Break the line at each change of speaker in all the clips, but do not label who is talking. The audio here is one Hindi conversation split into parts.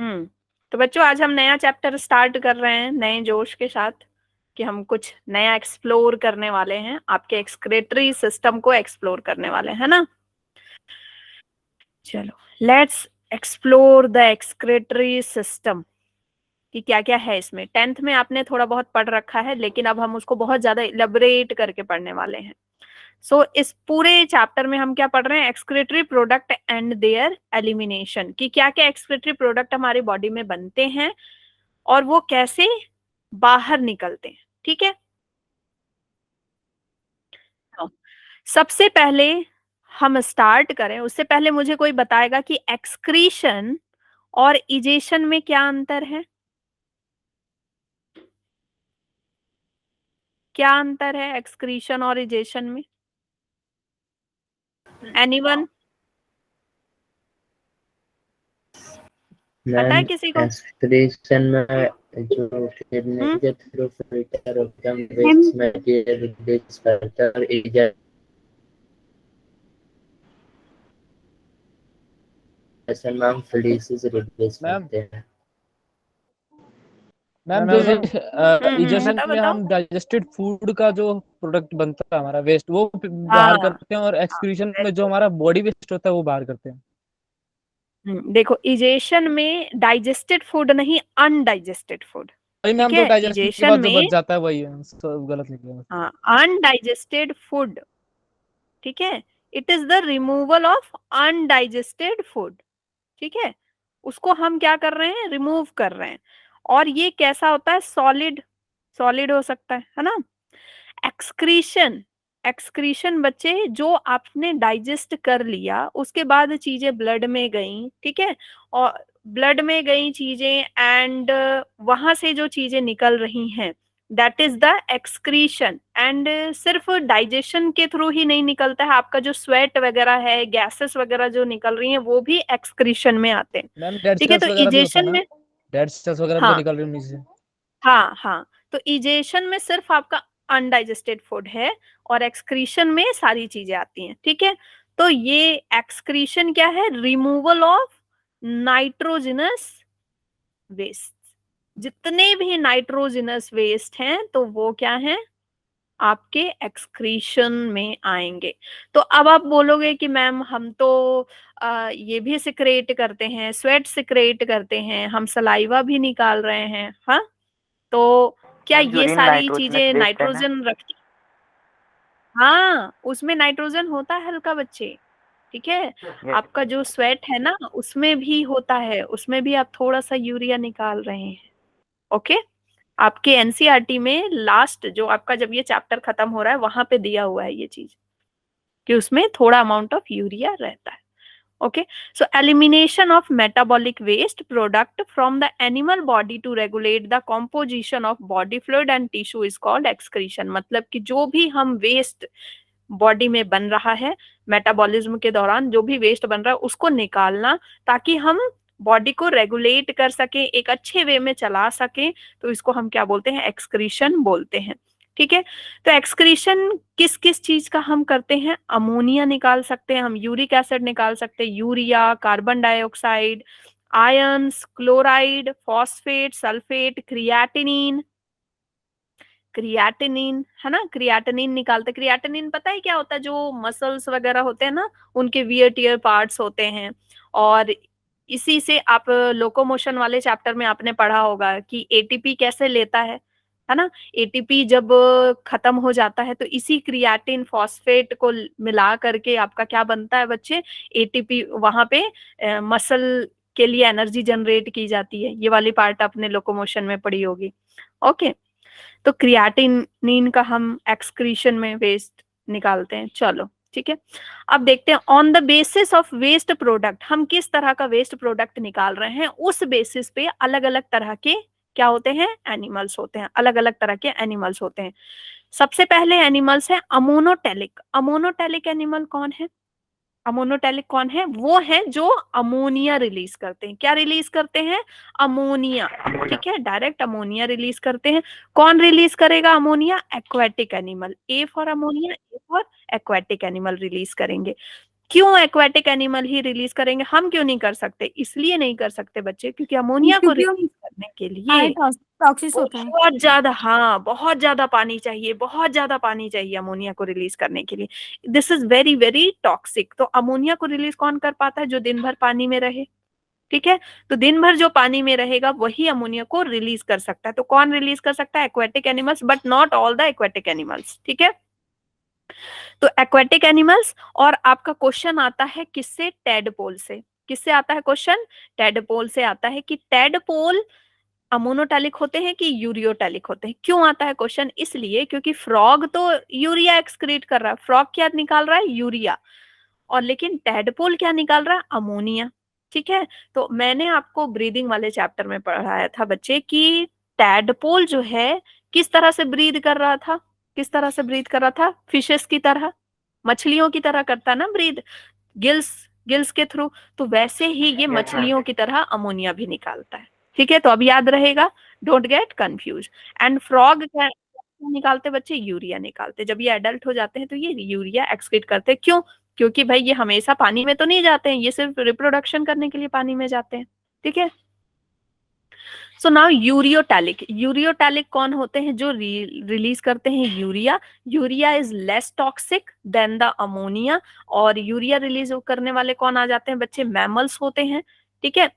तो बच्चों आज हम नया चैप्टर स्टार्ट कर रहे हैं नए जोश के साथ कि हम कुछ नया एक्सप्लोर करने वाले हैं, आपके एक्सक्रेटरी सिस्टम को एक्सप्लोर करने वाले हैं ना। चलो let's explore the excretory system कि क्या क्या है इसमें। 10th में आपने थोड़ा बहुत पढ़ रखा है, लेकिन अब हम उसको बहुत ज्यादा इलेबोरेट करके पढ़ने वाले हैं। सो इस पूरे चैप्टर में हम क्या पढ़ रहे हैं, excretory product and there elimination, कि क्या क्या एक्सक्रेटरी प्रोडक्ट हमारी बॉडी में बनते हैं और वो कैसे बाहर निकलते हैं। ठीक है, तो सबसे पहले हम स्टार्ट करें उससे पहले मुझे कोई बताएगा कि एक्सक्रीशन और इजेशन में क्या अंतर है। क्या अंतर है एक्सक्रीशन और इजेशन में? एनीवन पता है
मैम
किसी को?
एक्सक्रीशन में जो किडनी
हम्म
के थ्रू फिल्टर होकर हम वेस्ट मटेरियल रिलीज करते हैं और इजेक्शन में हम फीसेस रिलीज
मैम
करते हैं।
मैम जो इजेशन
बताओ
में
बताओ।
हम डाइजेस्टेड फूड का जो प्रोडक्ट बनता है हमारा वेस्ट वो बाहर
हाँ
करते हैं, और
हाँ,
एक्सक्रीशन में जो हमारा बॉडी वेस्ट होता है वो बाहर करते हैं।
देखो इजेशन में डाइजेस्टेड फूड नहीं, अनडाइजेस्टेड फूड।
वही
ठीक
मैम, जो
है,
डाइजेशन के
इजेशन
बाद जो बच
में
जाता है वही है, सब गलत लिखा है।
हाँ अनडाइजेस्टेड फूड, ठीक है, it is the removal of undigested food. ठीक है, उसको हम क्या कर रहे हैं, रिमूव कर रहे हैं। और ये कैसा होता है, सॉलिड, सॉलिड हो सकता है ना। एक्सक्रीशन, एक्सक्रीशन बच्चे जो आपने डाइजेस्ट कर लिया उसके बाद चीजें ब्लड में गई, ठीक है, और ब्लड में गई चीजें एंड वहां से जो चीजें निकल रही हैं that is the excretion. And सिर्फ डाइजेशन के थ्रू ही नहीं निकलता है, आपका जो स्वेट वगैरह है, गैसेस वगैरह जो निकल रही हैं वो भी एक्सक्रीशन में आते हैं।
मैम डेड
ठीक है,
सेल्स
तो
वगैरह भी होता है
इजेशन
ना,
में
डेड सेल्स वगैरह भी तो
हाँ
निकल रही है उन्हीं से।
हाँ हाँ, तो इजेशन में सिर्फ आपका अनडाइजेस्टेड फूड है और एक्सक्रीशन में सारी चीजें आती हैं। ठीक है, तो ये एक्सक्रीशन क्या है, रिमूवल ऑफ नाइट्रोजनस वेस्ट। जितने भी नाइट्रोजनस वेस्ट हैं तो वो क्या है, आपके एक्सक्रीशन में आएंगे। तो अब आप बोलोगे कि मैम हम तो ये भी सिक्रेट करते हैं, स्वेट सिक्रेट करते हैं, हम सलाइवा भी निकाल रहे हैं, हाँ, तो क्या
मैम
ये
यूरिन
सारी
नाइट्रोजनस
चीजें
वेस्ट है ना।
नाइट्रोजन रखती? हाँ, उसमें नाइट्रोजन होता है हल्का बच्चे। ठीक है,
यस।
आपका जो स्वेट है ना उसमें भी होता है, उसमें भी आप थोड़ा सा यूरिया निकाल रहे हैं। ओके, आपके एनसीईआरटी में लास्ट जो आपका जब ये चैप्टर खत्म हो रहा है वहां पे दिया हुआ है ये चीज कि उसमें थोड़ा अमाउंट ऑफ यूरिया रहता है। Okay, so elimination of metabolic waste product from the animal body to regulate the composition of body fluid and tissue is called excretion। मतलब कि जो भी हम वेस्ट बॉडी में बन रहा है, मेटाबॉलिज्म के दौरान जो भी वेस्ट बन रहा है उसको निकालना ताकि हम बॉडी को रेगुलेट कर सके, एक अच्छे वे में चला सके, तो इसको हम क्या बोलते हैं, एक्सक्रीशन बोलते हैं। ठीक है, तो एक्सक्रीशन किस किस चीज का हम करते हैं, अमोनिया निकाल सकते हैं हम, यूरिक एसिड निकाल सकते हैं, urea, carbon dioxide, ions, chloride, phosphate, sulphate, creatinine, creatinine है ना, क्रिएटिनिन निकालते। क्रिएटिनिन पता है क्या होता है, जो मसल्स वगैरह होते हैं ना उनके वियर टियर पार्ट्स होते हैं। और इसी से आप लोकोमोशन वाले चैप्टर में आपने पढ़ा होगा कि एटीपी कैसे लेता है ना। एटीपी जब खत्म हो जाता है तो इसी क्रिएटिन फॉस्फेट को मिला करके आपका क्या बनता है बच्चे, एटीपी। वहां पे मसल के लिए एनर्जी जनरेट की जाती है, ये वाली पार्ट आपने लोकोमोशन में पढ़ी होगी। ओके, तो क्रिएटिनिन का हम एक्सक्रीशन में वेस्ट निकालते हैं। चलो ठीक है, अब देखते हैं on the basis of waste product, हम किस तरह का वेस्ट प्रोडक्ट निकाल रहे हैं, उस बेसिस पे अलग अलग तरह के क्या होते हैं, एनिमल्स होते हैं, अलग अलग तरह के एनिमल्स होते हैं। सबसे पहले एनिमल्स है अमोनोटेलिक। अमोनोटेलिक एनिमल कौन है, अमोनोटेलिक कौन है, वो है जो अमोनिया रिलीज करते हैं। क्या रिलीज करते हैं, अमोनिया। ठीक है, डायरेक्ट अमोनिया रिलीज करते हैं। कौन रिलीज करेगा ammonia, aquatic animal. A for ammonia, A for aquatic animal release करेंगे। क्यों एक्वेटिक एनिमल ही रिलीज करेंगे, हम क्यों नहीं कर सकते? इसलिए नहीं कर सकते बच्चे क्योंकि अमोनिया को
क्योंकि वो
रिलीज करने के लिए
टॉक्सिस होता है।
बहुत ज्यादा, हाँ बहुत ज्यादा पानी चाहिए, बहुत ज्यादा पानी चाहिए अमोनिया को रिलीज करने के लिए। This is very very toxic. तो अमोनिया को रिलीज कौन कर पाता है? जो दिन भर पानी में रहे, ठीक है। तो दिन भर जो पानी में रहेगा वही अमोनिया को रिलीज कर सकता है। तो कौन रिलीज कर सकता है? Aquatic animals, but not all the aquatic animals, ठीक है। तो एक्वेटिक एनिमल्स। और आपका क्वेश्चन आता है किससे? टेडपोल से। किससे आता है क्वेश्चन? टेडपोल से आता है कि टेडपोल अमोनोटैलिक होते हैं कि यूरियोटैलिक होते हैं। क्यों आता है क्वेश्चन? इसलिए क्योंकि फ्रॉग तो यूरिया एक्सक्रीट कर रहा है, फ्रॉग क्या निकाल रहा है? यूरिया। और लेकिन टेडपोल क्या निकाल रहा है? अमोनिया, ठीक है। तो मैंने आपको ब्रीदिंग वाले चैप्टर में पढ़ाया था बच्चे कि टेडपोल जो है किस तरह से ब्रीद कर रहा था? किस तरह से ब्रीद कर रहा था? फिशेस की तरह, मछलियों की तरह करता ना ब्रीद, गिल्स, गिल्स के थ्रू। तो वैसे ही ये मछलियों की तरह अमोनिया भी निकालता है, ठीक है। तो अब याद रहेगा, don't get confuse. And frog क्या निकालते बच्चे? यूरिया निकालते। जब ये एडल्ट हो जाते हैं तो ये यूरिया एक्सक्रीट करते हैं। क्यों? क्योंकि भाई ये हमेशा पानी में तो नहीं जाते हैं, ये सिर्फ रिप्रोडक्शन करने के लिए पानी में जाते हैं, ठीक है। So now ureotelic. यूरियोटैलिक कौन होते हैं? जो रिलीज करते हैं urea. Urea is less toxic than the ammonia. और यूरिया रिलीज करने वाले कौन आ जाते हैं बच्चे? मैमल्स होते हैं, ठीक है।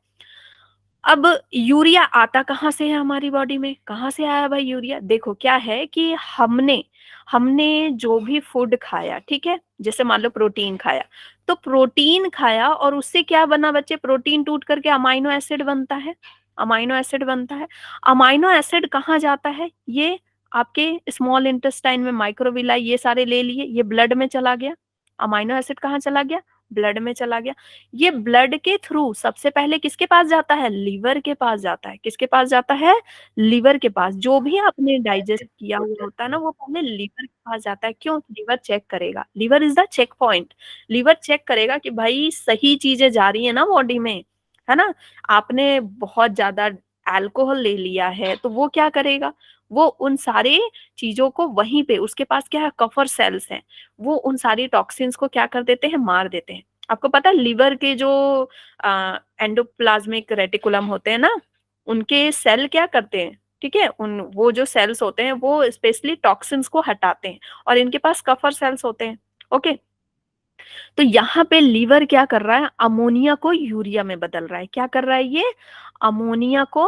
अब यूरिया आता कहाँ से है हमारी बॉडी में? कहाँ से आया भाई यूरिया? देखो क्या है कि हमने हमने जो भी फूड खाया, ठीक है, जैसे मान लो प्रोटीन खाया, तो प्रोटीन खाया और उससे क्या बना बच्चे? प्रोटीन टूट करके अमाइनो एसिड बनता है, अमाइनो एसिड बनता है। अमाइनो एसिड कहाँ जाता है? ये आपके स्मॉल इंटेस्टाइन में माइक्रोविलाई ये सारे ले लिए, ये ब्लड में चला गया। अमाइनो एसिड कहाँ चला गया? ब्लड में चला गया। ये ब्लड के थ्रू सबसे पहले किसके पास जाता है? लीवर के पास जाता है। किसके पास जाता है? लीवर के पास। जो भी आपने डाइजेस्ट किया हुआ होता है ना वो पहले लीवर के पास जाता है। क्यों? लीवर चेक करेगा, liver is the check point. Liver check करेगा कि भाई सही चीजें जा रही है ना बॉडी में, है ना। आपने बहुत ज्यादा अल्कोहल ले लिया है तो वो क्या करेगा? वो उन सारे चीजों को वहीं पे, उसके पास क्या है? कफर सेल्स हैं, वो उन सारी टॉक्सिन्स को क्या कर देते हैं? मार देते हैं। आपको पता है लिवर के जो एंडोप्लाज्मिक रेटिकुलम होते हैं ना, उनके सेल क्या करते हैं? ठीक है, उन वो जो सेल्स होते हैं वो स्पेशली टॉक्सिन्स को हटाते हैं और इनके पास कफर सेल्स होते हैं। ओके, तो यहाँ पे लीवर क्या कर रहा है? अमोनिया को यूरिया में बदल रहा है। क्या कर रहा है ये? अमोनिया को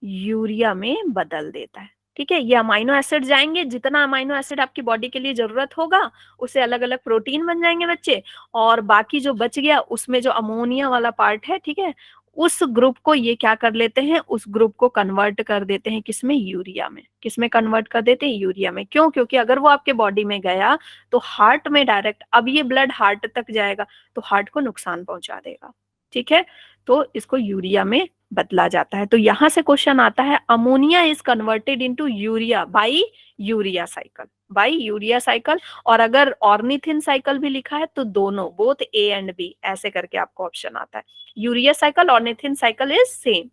यूरिया में बदल देता है, ठीक है। ये अमाइनो एसिड जाएंगे, जितना अमाइनो एसिड आपकी बॉडी के लिए जरूरत होगा उससे अलग अलग प्रोटीन बन जाएंगे बच्चे, और बाकी जो बच गया उसमें जो अमोनिया वाला पार्ट है, ठीक है, उस ग्रुप को ये क्या कर लेते हैं? उस ग्रुप को कन्वर्ट कर देते हैं किसमें? यूरिया में। किसमें कन्वर्ट कर देते हैं? यूरिया में। क्यों? क्योंकि अगर वो आपके बॉडी में गया तो हार्ट में डायरेक्ट, अब ये ब्लड हार्ट तक जाएगा तो हार्ट को नुकसान पहुंचा देगा, ठीक है। तो इसको यूरिया में बदला जाता है। तो यहां से क्वेश्चन आता है, ammonia is converted into urea by urea cycle, by urea cycle. और अगर ऑर्निथिन साइकिल भी लिखा है तो दोनों, बोथ ए एंड बी, ऐसे करके आपको ऑप्शन आता है। Urea cycle, ornithine cycle is same,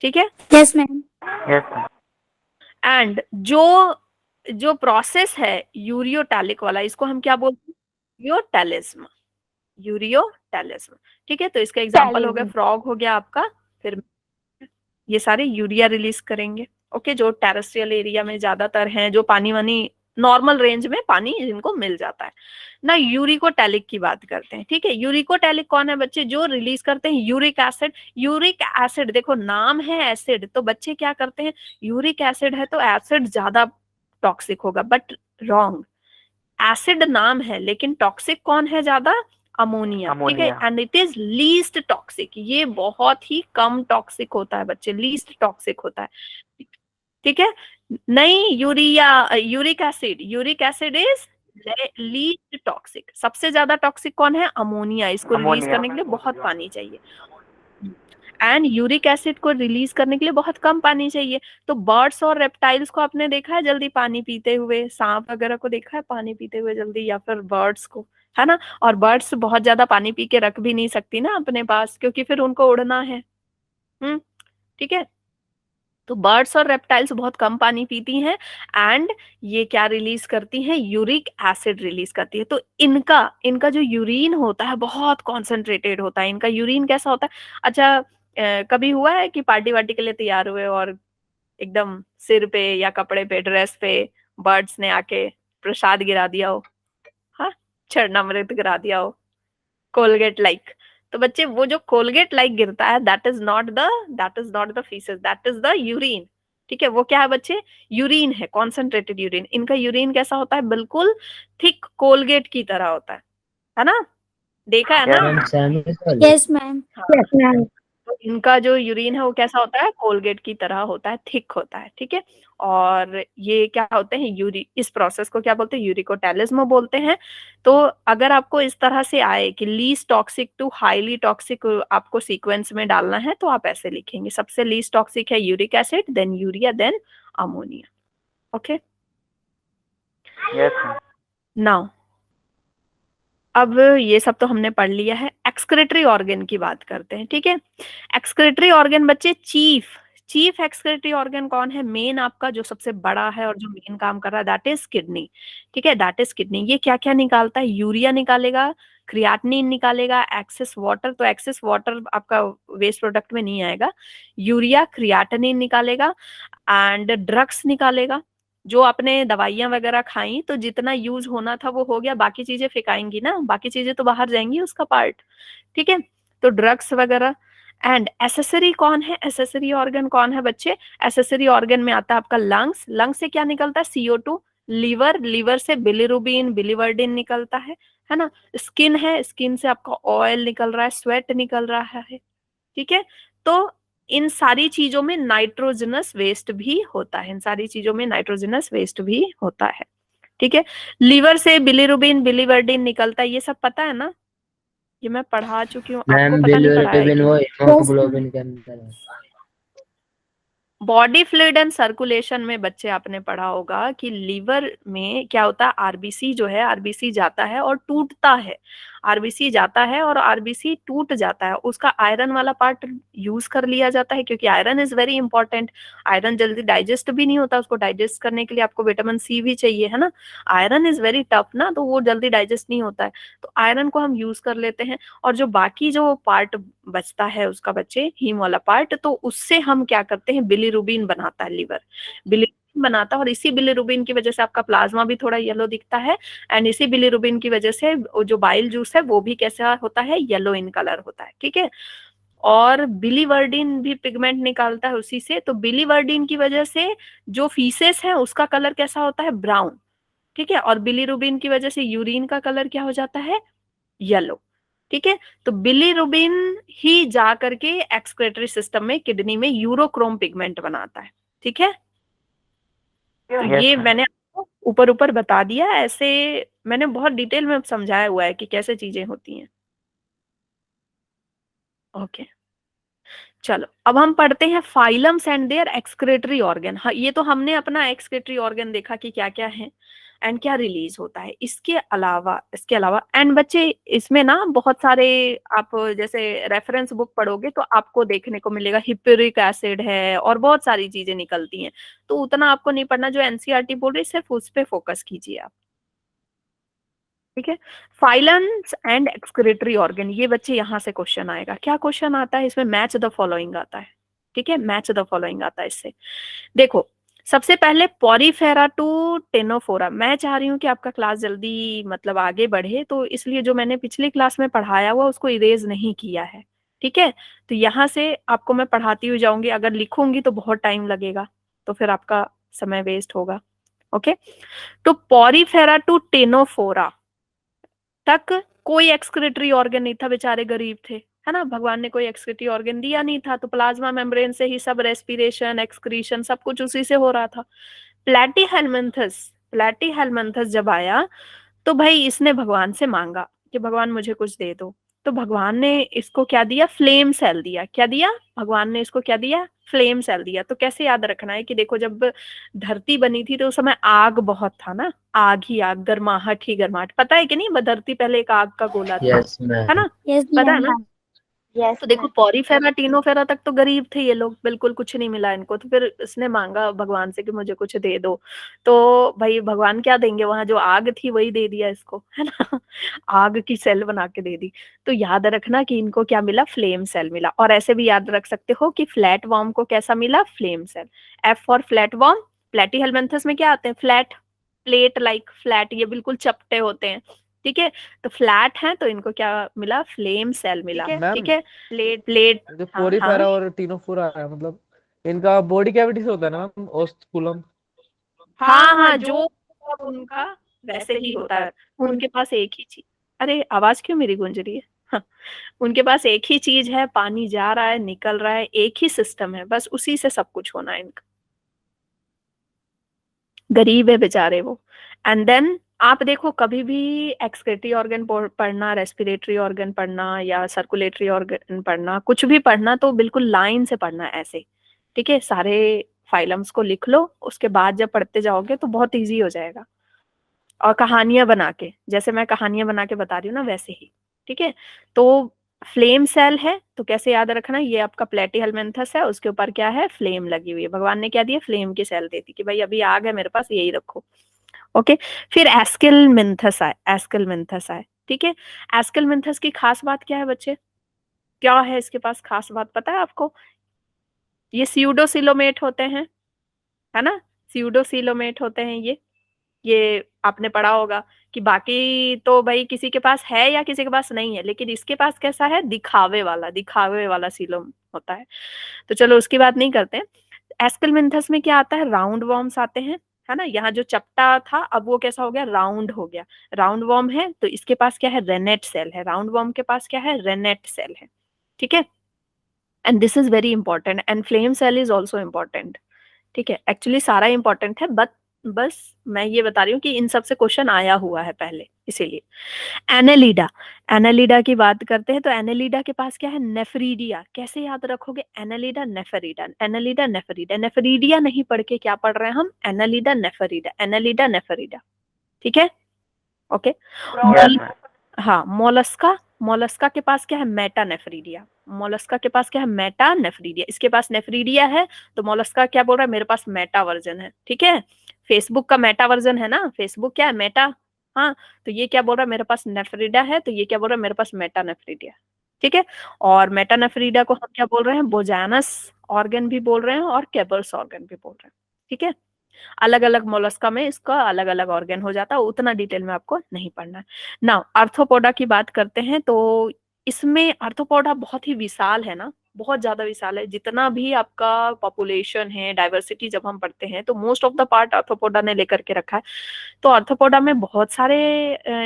ठीक है।
Yes ma'am.
एंड जो जो प्रोसेस है यूरियोटैलिक वाला, इसको हम क्या बोलते हैं? यूरियोटैलिज्म, यूरियोटैलिज्म, ठीक है। तो इसका एग्जांपल हो गया फ्रॉग, हो गया आपका। फिर ये सारे यूरिया रिलीज करेंगे, ओके, जो टेरेस्ट्रियल एरिया में ज्यादातर हैं, जो पानी वानी नॉर्मल रेंज में पानी जिनको मिल जाता है ना। यूरिकोटैलिक की बात करते हैं, ठीक है। यूरिकोटैलिक कौन है बच्चे? जो रिलीज करते हैं यूरिक एसिड। यूरिक एसिड, देखो नाम है एसिड, तो बच्चे क्या करते हैं? यूरिक एसिड है तो एसिड ज्यादा टॉक्सिक होगा, बट रॉन्ग। एसिड नाम है लेकिन टॉक्सिक कौन है ज्यादा? अमोनिया, ठीक है। And it is least toxic, ये बहुत ही कम टॉक्सिक होता है बच्चे, लीस्ट टॉक्सिक होता है, ठीक है। नहीं, urea, uric acid is least toxic. सबसे ज्यादा टॉक्सिक कौन है? अमोनिया। इसको रिलीज करने के लिए बहुत पानी चाहिए, एंड यूरिक एसिड को रिलीज करने के लिए बहुत कम पानी चाहिए। तो बर्ड्स और रेप्टाइल्स को आपने देखा है जल्दी पानी पीते हुए? सांप वगैरह को देखा है पानी पीते हुए जल्दी, या फिर बर्ड्स को, है ना। और बर्ड्स बहुत ज्यादा पानी पी के रख भी नहीं सकती ना अपने पास, क्योंकि फिर उनको उड़ना है, ठीक है। तो बर्ड्स और रेप्टाइल्स बहुत कम पानी पीती हैं एंड ये क्या रिलीज करती हैं, यूरिक एसिड रिलीज करती है। तो इनका इनका जो यूरिन होता है बहुत कॉन्सेंट्रेटेड होता है। इनका यूरिन कैसा होता है, अच्छा कभी हुआ है कि पार्टी वार्टी के लिए तैयार हुए और एकदम सिर पे या कपड़े पे ड्रेस पे बर्ड्स ने आके प्रसाद गिरा दिया हो, हाँ, चरणामृत गिरा दिया हो, कोलगेट लाइक। तो बच्चे वो जो कोलगेट लाइक गिरता है that is not the faeces, that is the urine. ठीक है, वो क्या है बच्चे, यूरिन है, कॉन्सेंट्रेटेड यूरिन। इनका यूरिन कैसा होता है, बिल्कुल थिक कोलगेट की तरह होता है ना, देखा है ना।
Ma'am Samuel.
Yes ma'am.
हाँ, तो इनका जो यूरिन है वो कैसा होता है, कोलगेट की तरह होता है, थिक होता है। ठीक है, और ये क्या होते हैं, इस प्रोसेस को क्या बोलते हैं, यूरिकोटैलिज्म बोलते हैं। तो अगर आपको इस तरह से आए कि least toxic to highly toxic आपको सीक्वेंस में डालना है, तो आप ऐसे लिखेंगे, सबसे लीस्ट टॉक्सिक है uric acid, then urea, then ammonia. Okay,
yes.
Now अब ये सब तो हमने पढ़ लिया है, एक्सक्रेटरी ऑर्गन की बात करते हैं। ठीक है, एक्सक्रेटरी ऑर्गन बच्चे, चीफ एक्सक्रेटरी ऑर्गन कौन है, मेन आपका जो सबसे बड़ा है और जो मेन काम कर रहा है, दैट इज किडनी। ठीक है, दैट इज किडनी। ये क्या क्या निकालता है, यूरिया निकालेगा, क्रियाटिनिन निकालेगा, एक्सेस वाटर, तो एक्सेस वाटर आपका वेस्ट प्रोडक्ट में नहीं आएगा, यूरिया क्रियाटिनिन निकालेगा एंड ड्रग्स निकालेगा। जो आपने दवाइयां वगैरह खाई तो जितना यूज होना था वो हो गया, बाकी चीजें फेंकाएंगी ना, बाकी चीजें तो बाहर जाएंगी उसका पार्ट। ठीक है, तो ड्रग्स वगैरह। एंड एसेसरी कौन है, एसेसरी ऑर्गन कौन है बच्चे, एसेसरी ऑर्गन में आता है आपका लंग्स। लंग्स से क्या निकलता है, CO2। लिवर से बिलिरुबिन बिलीवर्डिन निकलता है ना। स्किन है, स्किन से आपका ऑयल निकल रहा है, स्वेट निकल रहा है। ठीक है, तो इन सारी चीजों में नाइट्रोजनस वेस्ट भी होता है, इन सारी चीजों में नाइट्रोजनस वेस्ट भी होता है। ठीक है, लीवर से बिलिरुबिन बिलीवर्डिन निकलता है, ये सब पता है ना, ये मैं पढ़ा चुकी हूँ, आपको
मैम
पता नहीं पढ़ाया है
बिलिरुबिन
कि
वो हीमोग्लोबिन के अंदर है।
बॉडी फ्लूइड एंड सर्कुलेशन में बच्चे आपने पढ़ा होगा कि लीवर में क्या होता है, आरबीसी जो है, आरबीसी जाता है और टूटता है, आरबीसी जाता है और आरबीसी टूट जाता है, उसका आयरन वाला पार्ट यूज कर लिया जाता है, क्योंकि iron is very important. Iron जल्दी डाइजेस्ट भी नहीं होता, उसको डाइजेस्ट करने के लिए आपको विटामिन सी भी चाहिए, है ना। आयरन इज वेरी टफ ना, तो वो जल्दी डाइजेस्ट नहीं होता है, तो आयरन को हम यूज कर लेते हैं। और जो बाकी जो पार्ट बचता है उसका बच्चे, हीम वाला पार्ट, तो उससे हम क्या करते हैं, बिलिरुबिन बनाता है लीवर, बिलिरुबिन बनाता है, और इसी बिलिरुबिन की वजह से आपका प्लाज्मा भी थोड़ा येलो दिखता है, एंड इसी बिलिरुबिन की वजह से जो बाइल जूस है वो भी कैसा होता है, येलो इन कलर होता है। ठीक है, और बिलीवर्डिन भी पिगमेंट निकालता है उसी से, तो बिलीवर्डिन की वजह से जो फीसेस है उसका कलर कैसा होता है, ब्राउन। ठीक है, और बिलीरुबिन की वजह से यूरिन का कलर क्या हो जाता है, येलो। ठीक है, तो बिलीरुबिन ही जा करके एक्सक्रेटरी सिस्टम में, किडनी में यूरोक्रोम पिगमेंट बनाता है। ठीक है, तो ये मैंने आपको ऊपर ऊपर बता दिया, ऐसे मैंने बहुत डिटेल में समझाया हुआ है कि कैसे चीजें होती हैं। ओके, चलो अब हम पढ़ते हैं phylums and their excretory organ. हाँ, ये तो हमने अपना एक्सक्रेटरी ऑर्गन देखा कि क्या क्या है एंड क्या रिलीज होता है। इसके अलावा एंड बच्चे, इसमें ना बहुत सारे, आप जैसे रेफरेंस बुक पढ़ोगे तो आपको देखने को मिलेगा, हिप्यूरिक एसिड है और बहुत सारी चीजें निकलती हैं, तो उतना आपको नहीं पढ़ना, जो एनसीईआरटी बोल रही है सिर्फ उस पर फोकस कीजिए आप। ठीक है, फाइलम्स एंड एक्सक्रेटरी ऑर्गन, ये बच्चे यहाँ से क्वेश्चन आएगा। क्या क्वेश्चन आता है इसमें, मैच द फॉलोइंग आता है। ठीक है, मैच द फॉलोइंग आता है इससे। देखो, सबसे पहले पॉरीफेरा टू टेनोफोरा। मैं चाह रही हूँ कि आपका क्लास जल्दी मतलब आगे बढ़े, तो इसलिए जो मैंने पिछली क्लास में पढ़ाया हुआ उसको इरेज नहीं किया है। ठीक है, तो यहाँ से आपको मैं पढ़ाती हुई जाऊंगी, अगर लिखूंगी तो बहुत टाइम लगेगा, तो फिर आपका समय वेस्ट होगा। ओके, तो पॉरीफेरा टू टेनोफोरा तक कोई एक्सक्रेटरी ऑर्गन नहीं था, बेचारे गरीब थे, है ना, भगवान ने कोई एक्सक्रेटरी ऑर्गन दिया नहीं था, तो प्लाज्मा मेम्ब्रेन से ही सब रेस्पिरेशन, एक्सक्रीशन सब कुछ उसी से हो रहा था। प्लैटीहेल्मिन्थस जब आया तो भाई इसने भगवान से मांगा कि भगवान मुझे कुछ दे दो, तो भगवान ने इसको क्या दिया, फ्लेम सेल दिया। क्या दिया भगवान ने इसको, क्या दिया, फ्लेम सेल दिया। तो कैसे याद रखना है कि देखो, जब धरती बनी थी तो उस समय आग बहुत था ना, आग ही आग, गर्माहट ही गर्माहट, पता है कि नहीं, धरती पहले एक आग का गोला था,
यस मैम।
है ना,
यस
पता है ना।
यस
तो देखो पॉरीफेरा टीनोफेरा तक तो गरीब थे ये लोग, बिल्कुल कुछ नहीं मिला इनको, तो फिर इसने मांगा भगवान से कि मुझे कुछ दे दो। तो भाई भगवान क्या देंगे, वहां जो आग थी वही दे दिया इसको, है ना। आग की सेल बना के दे दी। तो याद रखना कि इनको क्या मिला, फ्लेम सेल मिला। और ऐसे भी याद रख सकते हो कि फ्लैट वर्म को कैसा मिला, flame cell. F for flat worm. Platyhelminthes में क्या आते हैं, फ्लैट, प्लेट लाइक फ्लैट, ये बिल्कुल चपटे होते हैं, ठीक है। तो फ्लैट है तो इनको क्या मिला, फ्लेम सेल मिला,
मैम
ठीक है। प्लेट प्लेट
जो
हाँ हाँ
पोरीफेरा और टीनोफोरा है, मतलब इनका बॉडी कैविटी से होता है ना मैम, ओस्कुलम?
हाँ हाँ, जो अब उनका वैसे ही होता है। उनके पास एक ही चीज, अरे आवाज क्यों मेरी गूंज रही है। हाँ, उनके पास एक ही चीज है, पानी जा रहा है निकल रहा है, एक ही सिस्टम है, बस उसी से सब कुछ होना है इनका। गरीब है बेचारे वो। एंड देन आप देखो कभी भी एक्सक्रीटरी ऑर्गन पढ़ना, रेस्पिरेटरी ऑर्गन पढ़ना या सर्कुलेटरी ऑर्गन पढ़ना, कुछ भी पढ़ना तो बिल्कुल लाइन से पढ़ना ऐसे, ठीक है। सारे फाइलम्स को लिख लो, उसके बाद जब पढ़ते जाओगे तो बहुत इजी हो जाएगा। और कहानियां बना के, जैसे मैं कहानियां बना के बता रही हूँ ना वैसे ही, ठीक है। तो फ्लेम सेल है तो कैसे याद रखना, ये आपका प्लेटीहेलमिन्थस है, उसके ऊपर क्या है, फ्लेम लगी हुई है। भगवान ने क्या दिया, फ्लेम की सेल देती कि भाई अभी आग है मेरे पास, यही रखो। ओके। फिर एस्केलमिन्थस आए, एस्केलमिन्थस आए, ठीक है। एस्केलमिन्थस की खास बात क्या है बच्चे, क्या है इसके पास खास बात पता है आपको। ये स्यूडोसिलोमेट होते हैं, है ना, स्यूडोसिलोमेट होते हैं ये आपने पढ़ा होगा कि बाकी तो भाई किसी के पास है या किसी के पास नहीं है, लेकिन इसके पास कैसा है, दिखावे वाला सीलोम होता है। तो चलो उसकी बात नहीं करते हैं। एस्केलमिन्थस में क्या आता है, राउंड वर्म्स आते हैं, है ना। यहाँ जो चपटा था अब वो कैसा हो गया, राउंड हो गया। राउंड वर्म है तो इसके पास क्या है, रेनेट सेल है। राउंड वर्म के पास क्या है, रेनेट सेल है, ठीक है। And this is very important, and flame cell is also important, ठीक है। एक्चुअली सारा इंपॉर्टेंट है, बट बस मैं ये बता रही हूँ कि इन सब से क्वेश्चन आया हुआ है पहले, इसीलिए। एनालिडा, एनालिडा की बात करते हैं तो एनालिडा के पास क्या है, नेफरीडिया। कैसे याद रखोगे, एनालिडा नेफरीडा, एनालिडा नेफरीडा, नेफरीडिया नहीं पढ़ के क्या पढ़ रहे हैं हम, एनालिडा नेफरीडा, एनालिडा नेफरीडा, ठीक है। ओके। हाँ, मोलस्का, मोलस्का के पास क्या है, मेटानेफ्रीडिया। मोलस्का के पास क्या है, मेटानेफ्रीडिया। इसके पास नेफ्रीडिया है तो मोलस्का क्या बोल रहा है, मेरे पास मेटा वर्जन है, ठीक है। फेसबुक का मेटा वर्जन है ना, फेसबुक क्या है, मेटा। हाँ, तो ये क्या बोल रहा है, मेरे पास नेफ्रीडा है, तो ये क्या बोल रहा है, मेरे पास मेटानेफ्रीडिया, ठीक है। और मेटानेफ्रीडा को हम क्या बोल रहे हैं, बोजानस ऑर्गन भी बोल रहे हैं और केबल्स ऑर्गन भी बोल रहे हैं, ठीक है। अलग अलग मोलस्का में इसका अलग अलग ऑर्गन हो जाता है, उतना डिटेल में आपको नहीं पढ़ना है। नाउ आर्थ्रोपोडा की बात करते हैं तो इसमें आर्थ्रोपोडा बहुत ही विशाल है ना, बहुत ज्यादा विशाल है। जितना भी आपका पॉपुलेशन है, डाइवर्सिटी जब हम पढ़ते हैं तो most of the part arthropoda ने लेकर के रखा है। तो आर्थ्रोपोडा में बहुत सारे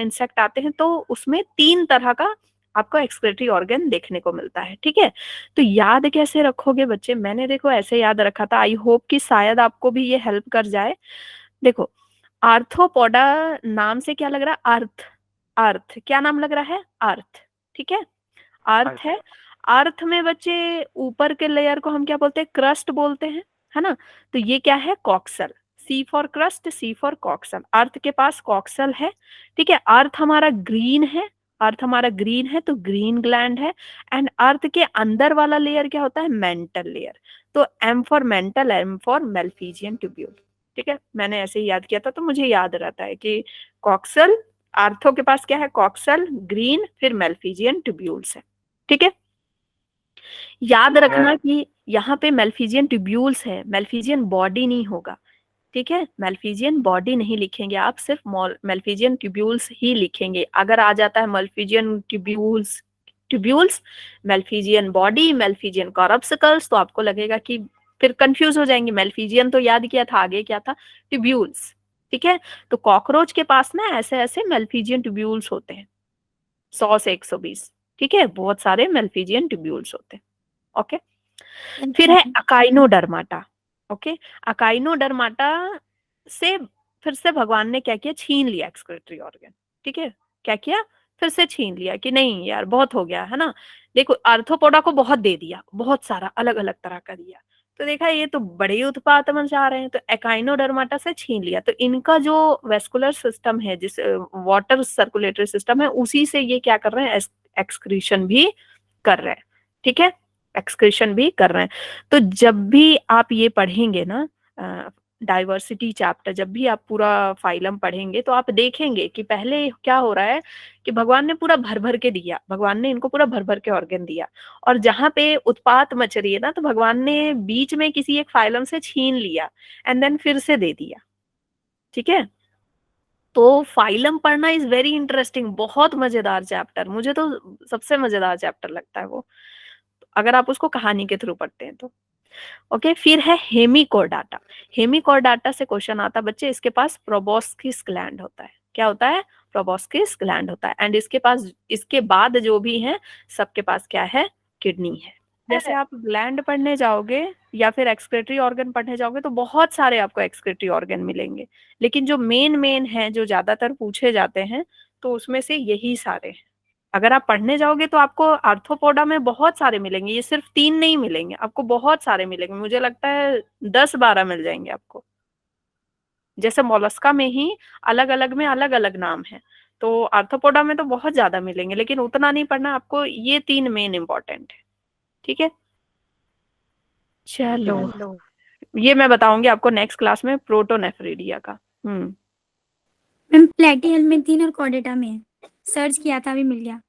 इंसेक्ट आते हैं, तो उसमें 3 तरह का आपको एक्सक्रीटरी ऑर्गन देखने को मिलता है, ठीक है। तो याद कैसे रखोगे बच्चे, मैंने देखो ऐसे याद रखा था, आई होप कि शायद आपको भी ये हेल्प कर जाए। देखो आर्थ्रोपोडा नाम से क्या लग रहा है, अर्थ, अर्थ क्या नाम लग रहा है, अर्थ, ठीक है। अर्थ है, अर्थ में बच्चे ऊपर के लेयर को हम क्या बोलते हैं, क्रस्ट बोलते हैं, है ना। तो ये क्या है, coxal, C for crust, C for coxal. Earth के पास कॉक्सल है, ठीक है। अर्थ हमारा ग्रीन है, अर्थ हमारा ग्रीन है तो ग्रीन ग्लैंड है। एंड अर्थ के अंदर वाला लेयर क्या होता है, मेंटल लेयर। तो M for mantle, M for Malpighian tubule, ठीक है। मैंने ऐसे ही याद किया था तो मुझे याद रहता है कि कॉक्सल, आर्थो के पास क्या है, कॉक्सल, ग्रीन, फिर मेल्फिजियन ट्यूब्यूल्स है, ठीक है। याद रखना कि यहाँ पे मेल्फिजियन ट्यूब्यूल्स है, मेल्फिजियन बॉडी नहीं होगा, ठीक है। मेल्फिजियन बॉडी नहीं लिखेंगे आप, सिर्फ मेल्फिजियन ट्यूब्यूल्स ही लिखेंगे। अगर आ जाता है मेल्फिजियन ट्यूब्यूल्स, ट्यूब्यूल्स, मेल्फिजियन बॉडी, मेल्फिजियन कॉरप्सिकल्स, तो आपको लगेगा कि फिर कंफ्यूज हो जाएंगे, मेल्फिजियन तो याद किया था, आगे क्या था, ट्यूब्यूल्स, ठीक है। तो कॉकरोच के पास ना ऐसे ऐसे मेल्फिजियन ट्यूब्यूल्स होते हैं, 100 से 120, ठीक है। बहुत सारे मेल्फिजियन ट्यूब्यूल्स होते हैं, ओके। फिर है अकाइनोडर्माटा, ओके। अकाइनोडर्माटा से फिर से भगवान ने क्या किया, छीन लिया एक्सक्रीटरी ऑर्गन, ठीक है। क्या किया, फिर से छीन लिया कि नहीं यार बहुत हो गया, है ना। देखो आर्थ्रोपोडा को बहुत दे दिया, बहुत सारा अलग अलग तरह का दिया, तो देखा ये तो बड़े ही उत्पात मचा रहे हैं, तो एकाइनोडर्माटा से छीन लिया। तो इनका जो वेस्कुलर सिस्टम है, जिस वाटर सर्कुलेटरी सिस्टम है, उसी से ये क्या कर रहे हैं, एक्सक्रीशन भी कर रहे हैं, ठीक है, एक्सक्रीशन भी कर रहे हैं। तो जब भी आप ये पढ़ेंगे ना डाइवर्सिटी चैप्टर, जब भी आप पूरा फाइलम पढ़ेंगे तो आप देखेंगे कि पहले क्या हो रहा है कि भगवान ने पूरा भर भर के दिया, भगवान ने इनको पूरा भर भर के ऑर्गन दिया, और जहां पे उत्पात मच रही है ना तो भगवान ने बीच में किसी एक फाइलम से छीन लिया एंड देन फिर से दे दिया। ठीक है, तो फाइलम पढ़ना इज वेरी इंटरेस्टिंग, बहुत मजेदार चैप्टर, मुझे तो सबसे मजेदार चैप्टर लगता है वो, अगर आप उसको कहानी के थ्रू पढ़ते हैं तो। ओके, फिर है हेमिकोडाटा। हेमिकोडाटा से क्वेश्चन आता है बच्चे, इसके पास प्रोबोस्किस ग्लैंड होता है। क्या होता है? प्रोबोस्किस ग्लैंड होता है, एंड इसके पास, इसके बाद जो भी है सबके पास क्या है? किडनी है। जैसे आप ग्लैंड पढ़ने जाओगे या फिर एक्सक्रेटरी ऑर्गन पढ़ने जाओगे तो बहुत सारे आपको एक्सक्रेटरी ऑर्गन मिलेंगे, लेकिन जो मेन मेन है, जो ज्यादातर पूछे जाते हैं, तो उसमें से यही सारे हैं। अगर आप पढ़ने जाओगे तो आपको आर्थ्रोपोडा में बहुत सारे मिलेंगे, ये सिर्फ 3 नहीं मिलेंगे, आपको बहुत सारे मिलेंगे, मुझे लगता है 10-12 मिल जाएंगे आपको। जैसे मोलस्का में ही अलग अलग में अलग अलग नाम है, तो आर्थ्रोपोडा में तो बहुत ज्यादा मिलेंगे, लेकिन उतना नहीं पढ़ना आपको, ये 3 मेन इंपॉर्टेंट है। ठीक है, चलो ये मैं बताऊंगी आपको नेक्स्ट क्लास में प्रोटोनेफ्रिडिया का।
मैम प्लेटिहेल्मिंथीन और कॉर्डेटा में है, सर्च किया था, अभी मिल गया।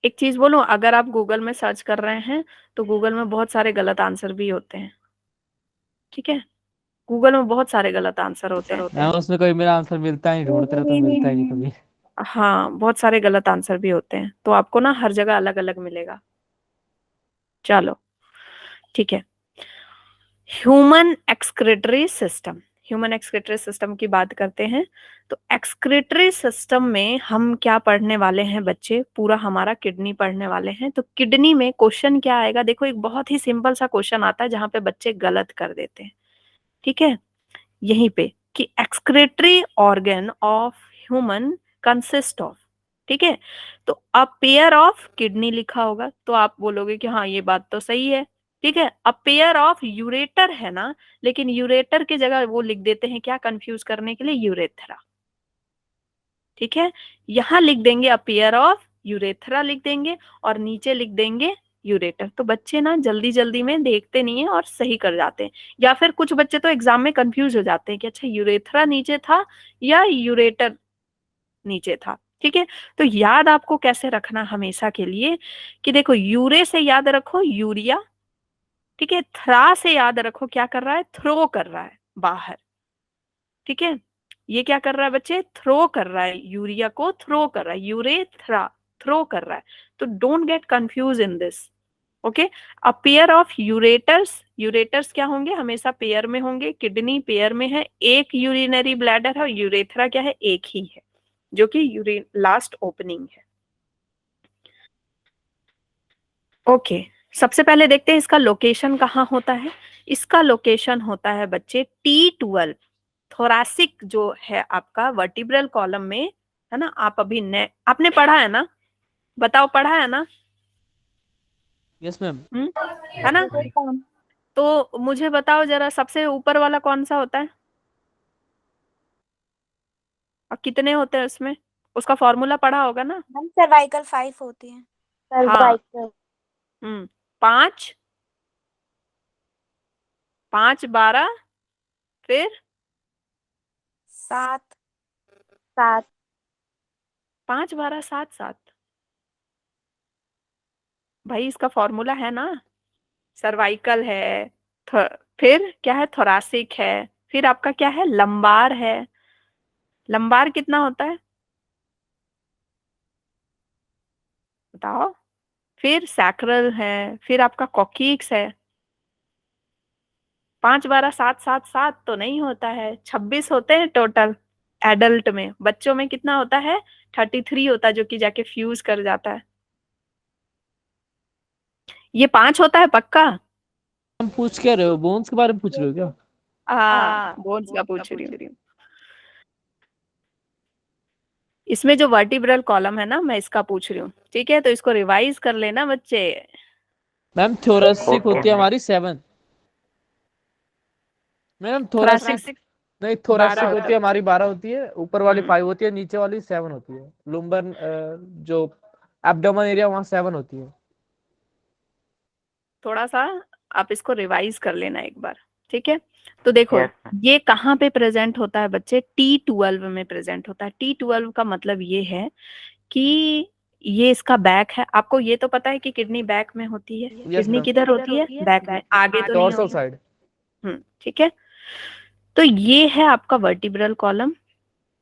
एक चीज बोलूं, अगर आप गूगल में सर्च कर रहे हैं तो गूगल में बहुत सारे गलत आंसर भी होते हैं। ठीक है, गूगल में बहुत सारे गलत आंसर होते हैं।
उसमें कोई मेरा आंसर मिलता ही नहीं, ढूंढते रहता, मिलता ही नहीं कभी।
हाँ, बहुत सारे गलत आंसर भी होते हैं, तो आपको ना हर जगह अलग अलग मिलेगा। चलो ठीक है, human excretory system, human excretory system की बात करते हैं। तो एक्सक्रीटरी सिस्टम में हम क्या पढ़ने वाले हैं बच्चे? पूरा हमारा किडनी पढ़ने वाले हैं। तो किडनी में क्वेश्चन क्या आएगा? देखो, एक बहुत ही सिंपल सा क्वेश्चन आता है जहां पे बच्चे गलत कर देते हैं। ठीक है, यहीं पे कि excretory organ of human consist of, ठीक है, तो अ पेयर ऑफ किडनी लिखा होगा तो आप बोलोगे कि हाँ ये बात तो सही है। ठीक है, अ पेयर ऑफ यूरेटर है ना, लेकिन यूरेटर की जगह वो लिख देते हैं क्या, कंफ्यूज करने के लिए, यूरेथ्रा। ठीक है, यहां लिख देंगे अ पेयर ऑफ यूरेथ्रा लिख देंगे, और नीचे लिख देंगे यूरेटर। तो बच्चे ना जल्दी जल्दी में देखते नहीं है और सही कर जाते हैं, या फिर कुछ बच्चे तो एग्जाम में कंफ्यूज हो जाते हैं कि अच्छा यूरेथ्रा नीचे था या यूरेटर नीचे था। ठीक है, तो याद आपको कैसे रखना हमेशा के लिए कि देखो, यूरे से याद रखो यूरिया, ठीक है, थ्रा से याद रखो क्या कर रहा है, थ्रो कर रहा है बाहर। ठीक है, ये क्या कर रहा है बच्चे, थ्रो कर रहा है, यूरिया को थ्रो कर रहा है, यूरे थ्रा, थ्रो कर रहा है। तो don't get confuse in this. Okay, a pair of ureters, ureters क्या होंगे, हमेशा पेयर में होंगे, किडनी पेयर में है, एक यूरिनरी ब्लैडर है, यूरेथ्रा क्या है, एक ही है, जो कि यूरिन लास्ट ओपनिंग है। ओके, सबसे पहले देखते हैं इसका लोकेशन कहाँ होता है। इसका लोकेशन होता है बच्चे T12, थोरासिक जो है आपका वर्टिब्रल कॉलम में, है ना। आप अभी आपने पढ़ा है ना, बताओ पढ़ा है ना?
Yes ma'am.
है ना, तो मुझे बताओ जरा, सबसे ऊपर वाला कौन सा होता है और कितने होते हैं उसमें? उसका फॉर्मूला पढ़ा होगा ना।
मैम सर्वाइकल 5 होती है।
हाँ, 5, 5 12, फिर
7
5 12 7 7। भाई इसका फॉर्मूला है ना, सर्वाइकल है, फिर क्या है, थोरासिक है, फिर आपका क्या है, लंबार है। लंबार कितना होता है बताओ? फिर सैक्रल है, फिर आपका कॉकीक्स है। 5 12 7 7 7 तो नहीं होता है, 26 होते हैं टोटल एडल्ट में। बच्चों में कितना होता है, 33 होता है, जो कि जाके फ्यूज कर जाता है। ये 5 होता है पक्का?
हम पूछ क्या रहे हो, बोन्स के बारे में पूछ रहे हो क्या?
बोन्स का पूछ रही हूँ। इसमें जो वर्टिब्रल कॉलम है ना, मैं इसका पूछ रही हूँ। ठीक है, तो इसको रिवाइज कर लेना बच्चे।
मैम थोरेसिक होती है हमारी 7। मैम थोरेसिक नहीं, थोरेसिक होती है हमारी 12 होती है, ऊपर वाली 5 होती है, नीचे वाली 7 होती है। लुम्बर जो एब्डोमेन एरिया वहाँ 7 होती है।
थोड़ा सा आप इसको रिवाइज कर लेना एक बार, ठीक है। तो देखो
यस मैम।
ये कहाँ पे प्रेजेंट होता है बच्चे, T12 में प्रेजेंट होता है। T12 का मतलब ये है कि ये इसका बैक है। आपको ये तो पता है कि किडनी बैक में होती है,
यस
किडनी
मैम,
किधर होती है, बैक में, आगे तो नहीं
डोर्सल
होती।
साइड।
ठीक है। तो ये है आपका vertebral column,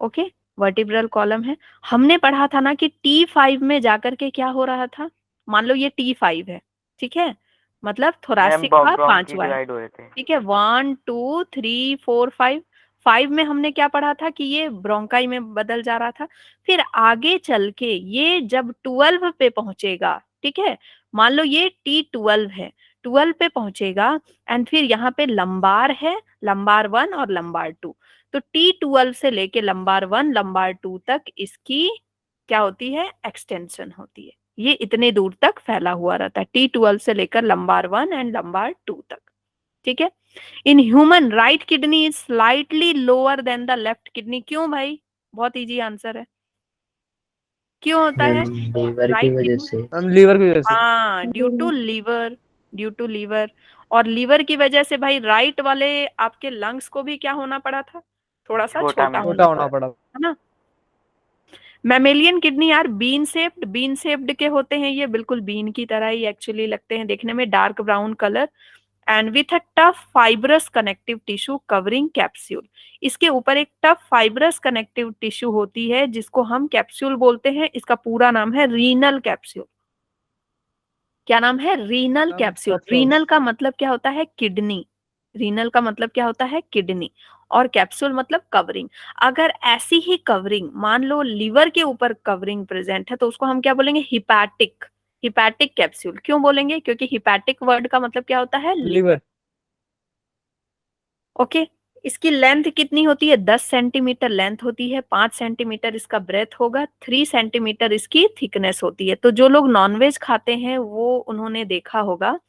okay, vertebral column है। हमने पढ़ा था ना कि T5 में जाकर के क्या हो रहा था, मान लो ये T5 है, ठीक है, मतलब
मैम
थोरैसिक का
ब्रोंकी
पांचवा है,
डिवाइड हुए थे।
ठीक है, 1 2 3 4 5। 5 में हमने क्या पढ़ा था कि ये ब्रोंकाई में बदल जा रहा था। फिर आगे चल के ये जब 12 पे पहुंचेगा, ठीक है, मान लो ये T12 है, 12 पे पहुंचेगा एंड फिर यहाँ पे लंबार है, लंबार 1 और लंबार 2। तो T12 से लेके लंबार 1 लंबार 2 तक इसकी क्या होती है, एक्सटेंशन होती है। ये इतने दूर तक फैला हुआ रहता है, T12 से लेकर लंबार 1 एंड लंबार 2 तक, ठीक है। In human right kidney is slightly lower than the left kidney. क्यों भाई, बहुत इजी आंसर है, क्यों होता है
लीवर की
राइट
वजह
किडनी,
से।
मैम लीवर की वजह से।
हाँ due to liver, due to liver. और लीवर की वजह से भाई राइट वाले आपके लंग्स को भी क्या होना पड़ा था, थोड़ा सा
छोटा
छोटा
में
छोटा
होना
होना
पड़ा,
पड़ा।
है ना। मैमेलियन किडनी यार बीन शेप्ड, बीन शेप्ड के होते हैं ये, बिल्कुल बीन की तरह ही एक्चुअली लगते हैं देखने में, dark brown colour and with a tough fibrous connective tissue covering capsule. इसके ऊपर एक टफ फाइब्रस कनेक्टिव टिश्यू होती है जिसको हम कैप्सूल बोलते हैं। इसका पूरा नाम है रीनल कैप्सूल। क्या नाम है, renal
ma'am
capsule.
Capsule.
Renal का मतलब क्या होता है, किडनी। रीनल का मतलब क्या होता है, किडनी। और कैप्सूल मतलब कवरिंग। अगर ऐसी ही कवरिंग मान लो लीवर के ऊपर कवरिंग प्रेजेंट है तो उसको हम क्या बोलेंगे, हिपैटिक, हिपैटिक कैप्सूल। क्यों बोलेंगे, क्योंकि हिपैटिक वर्ड का मतलब क्या होता है, लीवर।
लीवर।
ओके। इसकी लेंथ कितनी होती है, 10 सेंटीमीटर लेंथ होती है, 5 सेंटीमीटर इसका ब्रेथ होगा, 3 सेंटीमीटर इसकी थिकनेस होती है। तो जो लोग नॉनवेज खाते हैं वो उन्होंने देखा होगा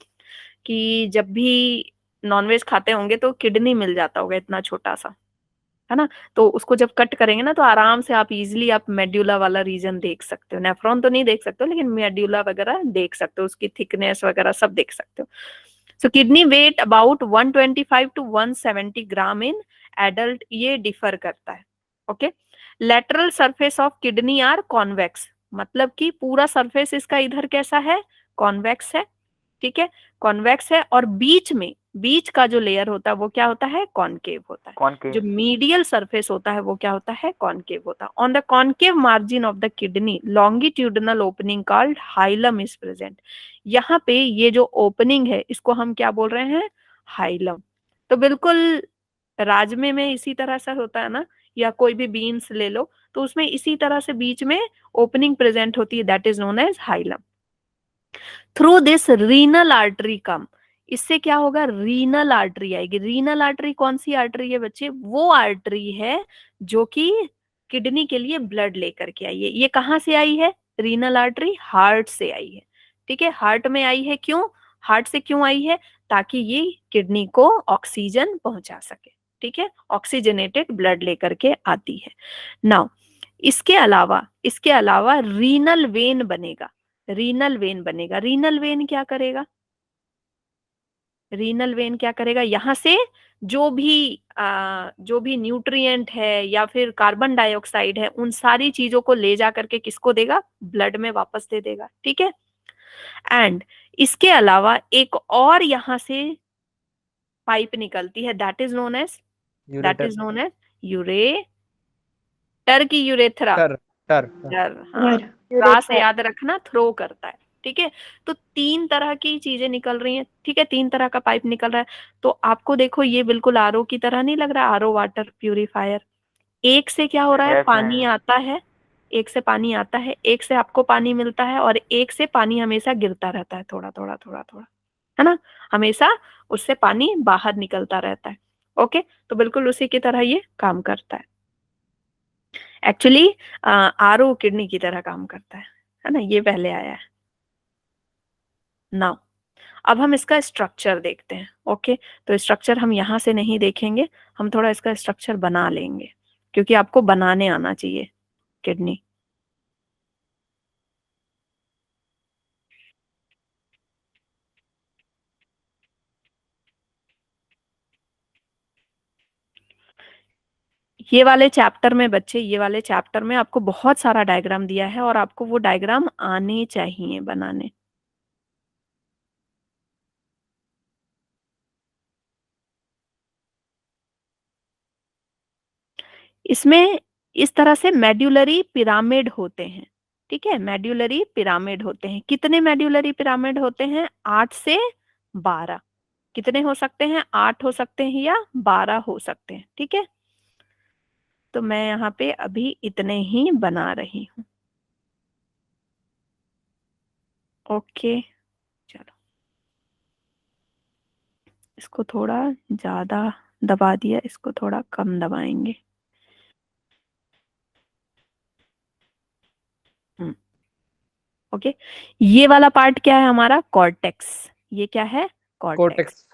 कि जब भी नॉनवेज खाते होंगे तो किडनी मिल जाता होगा इतना छोटा सा, है ना। तो उसको जब कट करेंगे ना तो आराम से आप इजीली आप मेड्यूला वाला रीजन देख सकते हो। नेफ्रॉन तो नहीं देख सकते हो लेकिन मेड्यूला वगैरह देख सकते हो, उसकी थिकनेस वगैरह सब देख सकते हो। So kidney weight about 125 to 170 gram in adult, ये डिफर करता है, okay. Lateral surface of kidney are convex, मतलब कि पूरा सरफेस इसका इधर कैसा है, कॉन्वेक्स है, ठीक है, कॉन्वेक्स है। और बीच में, बीच का जो लेयर होता है वो क्या होता है, कॉनकेव होता है।
कॉनकेव।
जो मीडियल सरफेस होता है वो क्या होता है, कॉनकेव होता है। On the concave margin of the kidney longitudinal opening called hilum is present. यहाँ पे ये जो ओपनिंग है इसको हम क्या बोल रहे हैं, हाइलम। तो बिल्कुल राजमे में इसी तरह से होता है ना, या कोई भी बीन्स ले लो तो उसमें इसी तरह से बीच में ओपनिंग प्रेजेंट होती है, that is known as hilum. Through this renal artery come, इससे क्या होगा, रीनल आर्टरी आएगी। रीनल आर्टरी कौन सी आर्टरी है बच्चे, वो आर्टरी है जो कि किडनी के लिए ब्लड लेकर के आई है। ये कहाँ से आई है, रीनल आर्टरी हार्ट से आई है, ठीक है, हार्ट में आई है। क्यों, हार्ट से क्यों आई है, ताकि ये किडनी को ऑक्सीजन पहुंचा सके, ठीक है, ऑक्सीजनेटेड ब्लड लेकर के आती है। नाउ इसके अलावा रीनल वेन बनेगा, रीनल वेन बनेगा। रीनल वेन क्या करेगा, रीनल वेन क्या करेगा, यहाँ से जो भी न्यूट्रिएंट है या फिर कार्बन डाइऑक्साइड है उन सारी चीजों को ले जा करके किसको देगा, ब्लड में वापस दे देगा, ठीक है। एंड इसके अलावा एक और यहाँ से पाइप निकलती है,
यूरेटर।
यूरेटर की यूरेथ्रा,
टर टर।
हाँ, रा से याद रखना, थ्रो करता है, ठीक है। तो 3 तरह की चीजें निकल रही हैं, ठीक है, 3 तरह का पाइप निकल रहा है। तो आपको देखो ये बिल्कुल आरओ की तरह नहीं लग रहा, आरओ वाटर प्यूरिफायर। एक से क्या हो रहा है,
यस
पानी
मैम।
आता है, एक से पानी आता है, एक से आपको पानी मिलता है, और एक से पानी हमेशा गिरता रहता है, थोड़ा थोड़ा थोड़ा थोड़ा, है ना, हमेशा उससे पानी बाहर निकलता रहता है, ओके। तो बिल्कुल उसी की तरह ये काम करता है। एक्चुअली आरओ किडनी की तरह काम करता है ना, ये पहले आया है। नाउ अब हम इसका स्ट्रक्चर देखते हैं, ओके। तो स्ट्रक्चर हम यहाँ से नहीं देखेंगे, हम थोड़ा इसका स्ट्रक्चर बना लेंगे, क्योंकि आपको बनाने आना चाहिए किडनी। ये वाले चैप्टर में बच्चे, ये वाले चैप्टर में आपको बहुत सारा डायग्राम दिया है और आपको वो डायग्राम आने चाहिए बनाने। इसमें इस तरह से मेड्यूलरी पिरामिड होते हैं, ठीक है, मेड्यूलरी पिरामिड होते हैं। कितने मेड्यूलरी पिरामिड होते हैं? 8 से 12। कितने हो सकते हैं? 8 हो सकते हैं या 12 हो सकते हैं, ठीक है। तो मैं यहाँ पे अभी इतने ही बना रही हूँ। ओके, चलो इसको थोड़ा ज्यादा दबा दिया, इसको थोड़ा कम दबाएंगे। ओके, ये वाला पार्ट क्या है हमारा? कॉर्टेक्स। ये क्या है? Cortex.
Cortex.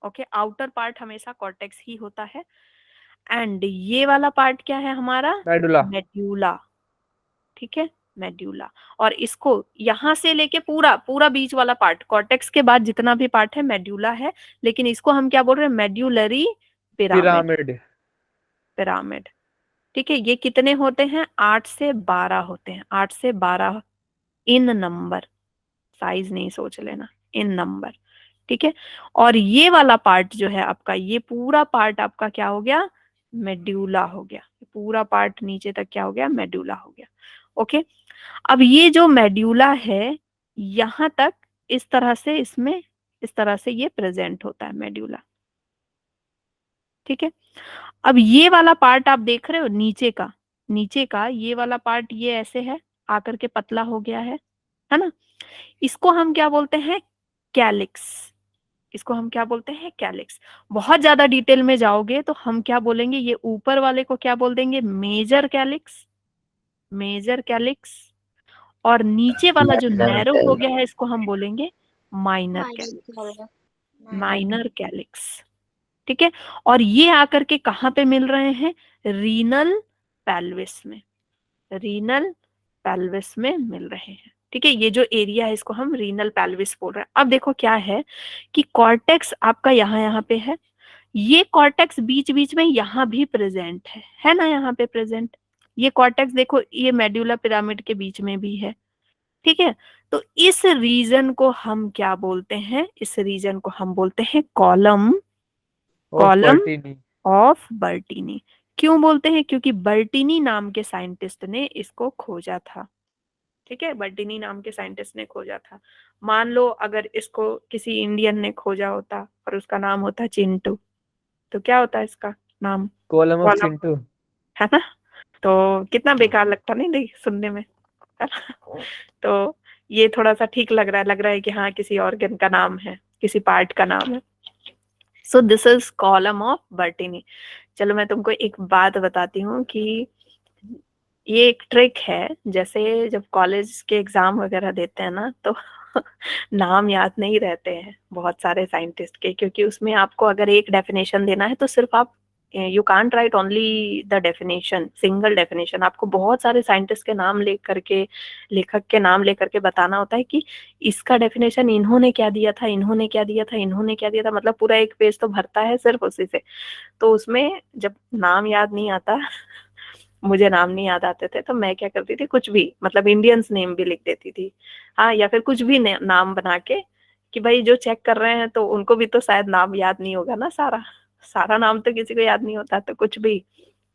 Okay, outer part हमेशा कॉर्टेक्स ही होता है। एंड ये वाला पार्ट क्या है हमारा?
मेडुला।
मेड्यूला, ठीक है, मेड्यूला। और इसको यहां से लेके पूरा पूरा बीच वाला पार्ट, कॉर्टेक्स के बाद जितना भी पार्ट है मेड्यूला है, लेकिन इसको हम क्या बोल रहे हैं? Medullary pyramid.
पिरामिड।
पिरामिड, ठीक है। ये कितने होते हैं? 8 से 12 होते हैं। 8 से 12 इन नंबर, साइज नहीं सोच लेना, इन नंबर, ठीक है। और ये वाला पार्ट जो है आपका, ये पूरा पार्ट आपका क्या हो गया? मेड्यूला हो गया। पूरा पार्ट नीचे तक क्या हो गया? मेड्यूला हो गया। ओके, अब ये जो मेड्यूला है यहां तक इस तरह से, इसमें इस तरह से ये प्रेजेंट होता है मेड्यूला, ठीक है। अब ये वाला पार्ट आप देख रहे हो नीचे का, नीचे का ये वाला पार्ट ये ऐसे है, आकर के पतला हो गया है ना। इसको हम क्या बोलते हैं? कैलिक्स। इसको हम क्या बोलते हैं? कैलिक्स। बहुत ज्यादा डिटेल में जाओगे तो हम क्या बोलेंगे? ये ऊपर वाले को क्या बोल देंगे? Major calyx, major calyx. और नीचे वाला जो नैरो हो गया है इसको हम बोलेंगे माइनर कैलिक्स, माइनर कैलिक्स, ठीक है। और ये आकर के कहाँ पे मिल रहे हैं? रीनल पेल्विस में, रीनल पेल्विस में मिल रहे हैं, ठीक है। ये जो एरिया है इसको हम रीनल पेल्विस बोल रहे हैं। अब देखो क्या है कि कॉर्टेक्स आपका यहाँ यहाँ पे है, ये कॉर्टेक्स बीच बीच में यहाँ भी प्रेजेंट है ना, यहाँ पे प्रेजेंट। ये कॉर्टेक्स देखो, ये मेड्यूला पिरामिड के बीच में भी है, ठीक है। तो इस रीजन को हम क्या बोलते हैं? इस रीजन को हम बोलते हैं कॉलम, कॉलम ऑफ बर्टीनी। क्यों बोलते हैं? क्योंकि बर्टीनी नाम के साइंटिस्ट ने इसको खोजा था, ठीक है। बर्टीनी नाम के साइंटिस्ट ने खोजा था। मान लो अगर इसको किसी इंडियन ने खोजा होता और उसका नाम होता चिंटू, तो क्या होता है इसका नाम?
Column of
column,
Chintu.
है ना। तो कितना बेकार लगता नहीं देख सुनने में, है ना? तो ये थोड़ा सा ठीक लग रहा है कि हाँ किसी ऑर्गन का नाम है, किसी पार्ट का नाम है। So this is column of बर्टीनी। चलो मैं तुमको एक बात बताती हूँ कि ये एक ट्रिक है, जैसे जब कॉलेज के एग्जाम वगैरह देते हैं ना तो नाम याद नहीं रहते हैं बहुत सारे साइंटिस्ट के, क्योंकि उसमें आपको अगर एक डेफिनेशन देना है तो सिर्फ आप, you can't right only the definition, single definition. आपको बहुत सारे साइंटिस्ट के नाम लेकर के, लेखक के नाम लेकर के बताना होता है कि इसका डेफिनेशन इन्होंने क्या दिया था, इन्होंने क्या दिया था, इन्होंने क्या दिया था, मतलब पूरा एक पेज तो भरता है सिर्फ उसी से। तो उसमें जब नाम याद नहीं आता मुझे नाम नहीं याद आते थे तो मैं क्या करती थी, कुछ भी मतलब इंडियंस नेम भी लिख देती थी, हाँ, या फिर कुछ भी नाम बना के कि भाई जो चेक कर रहे हैं तो उनको भी तो शायद नाम याद नहीं होगा ना, सारा सारा नाम तो किसी को याद नहीं होता, तो कुछ भी,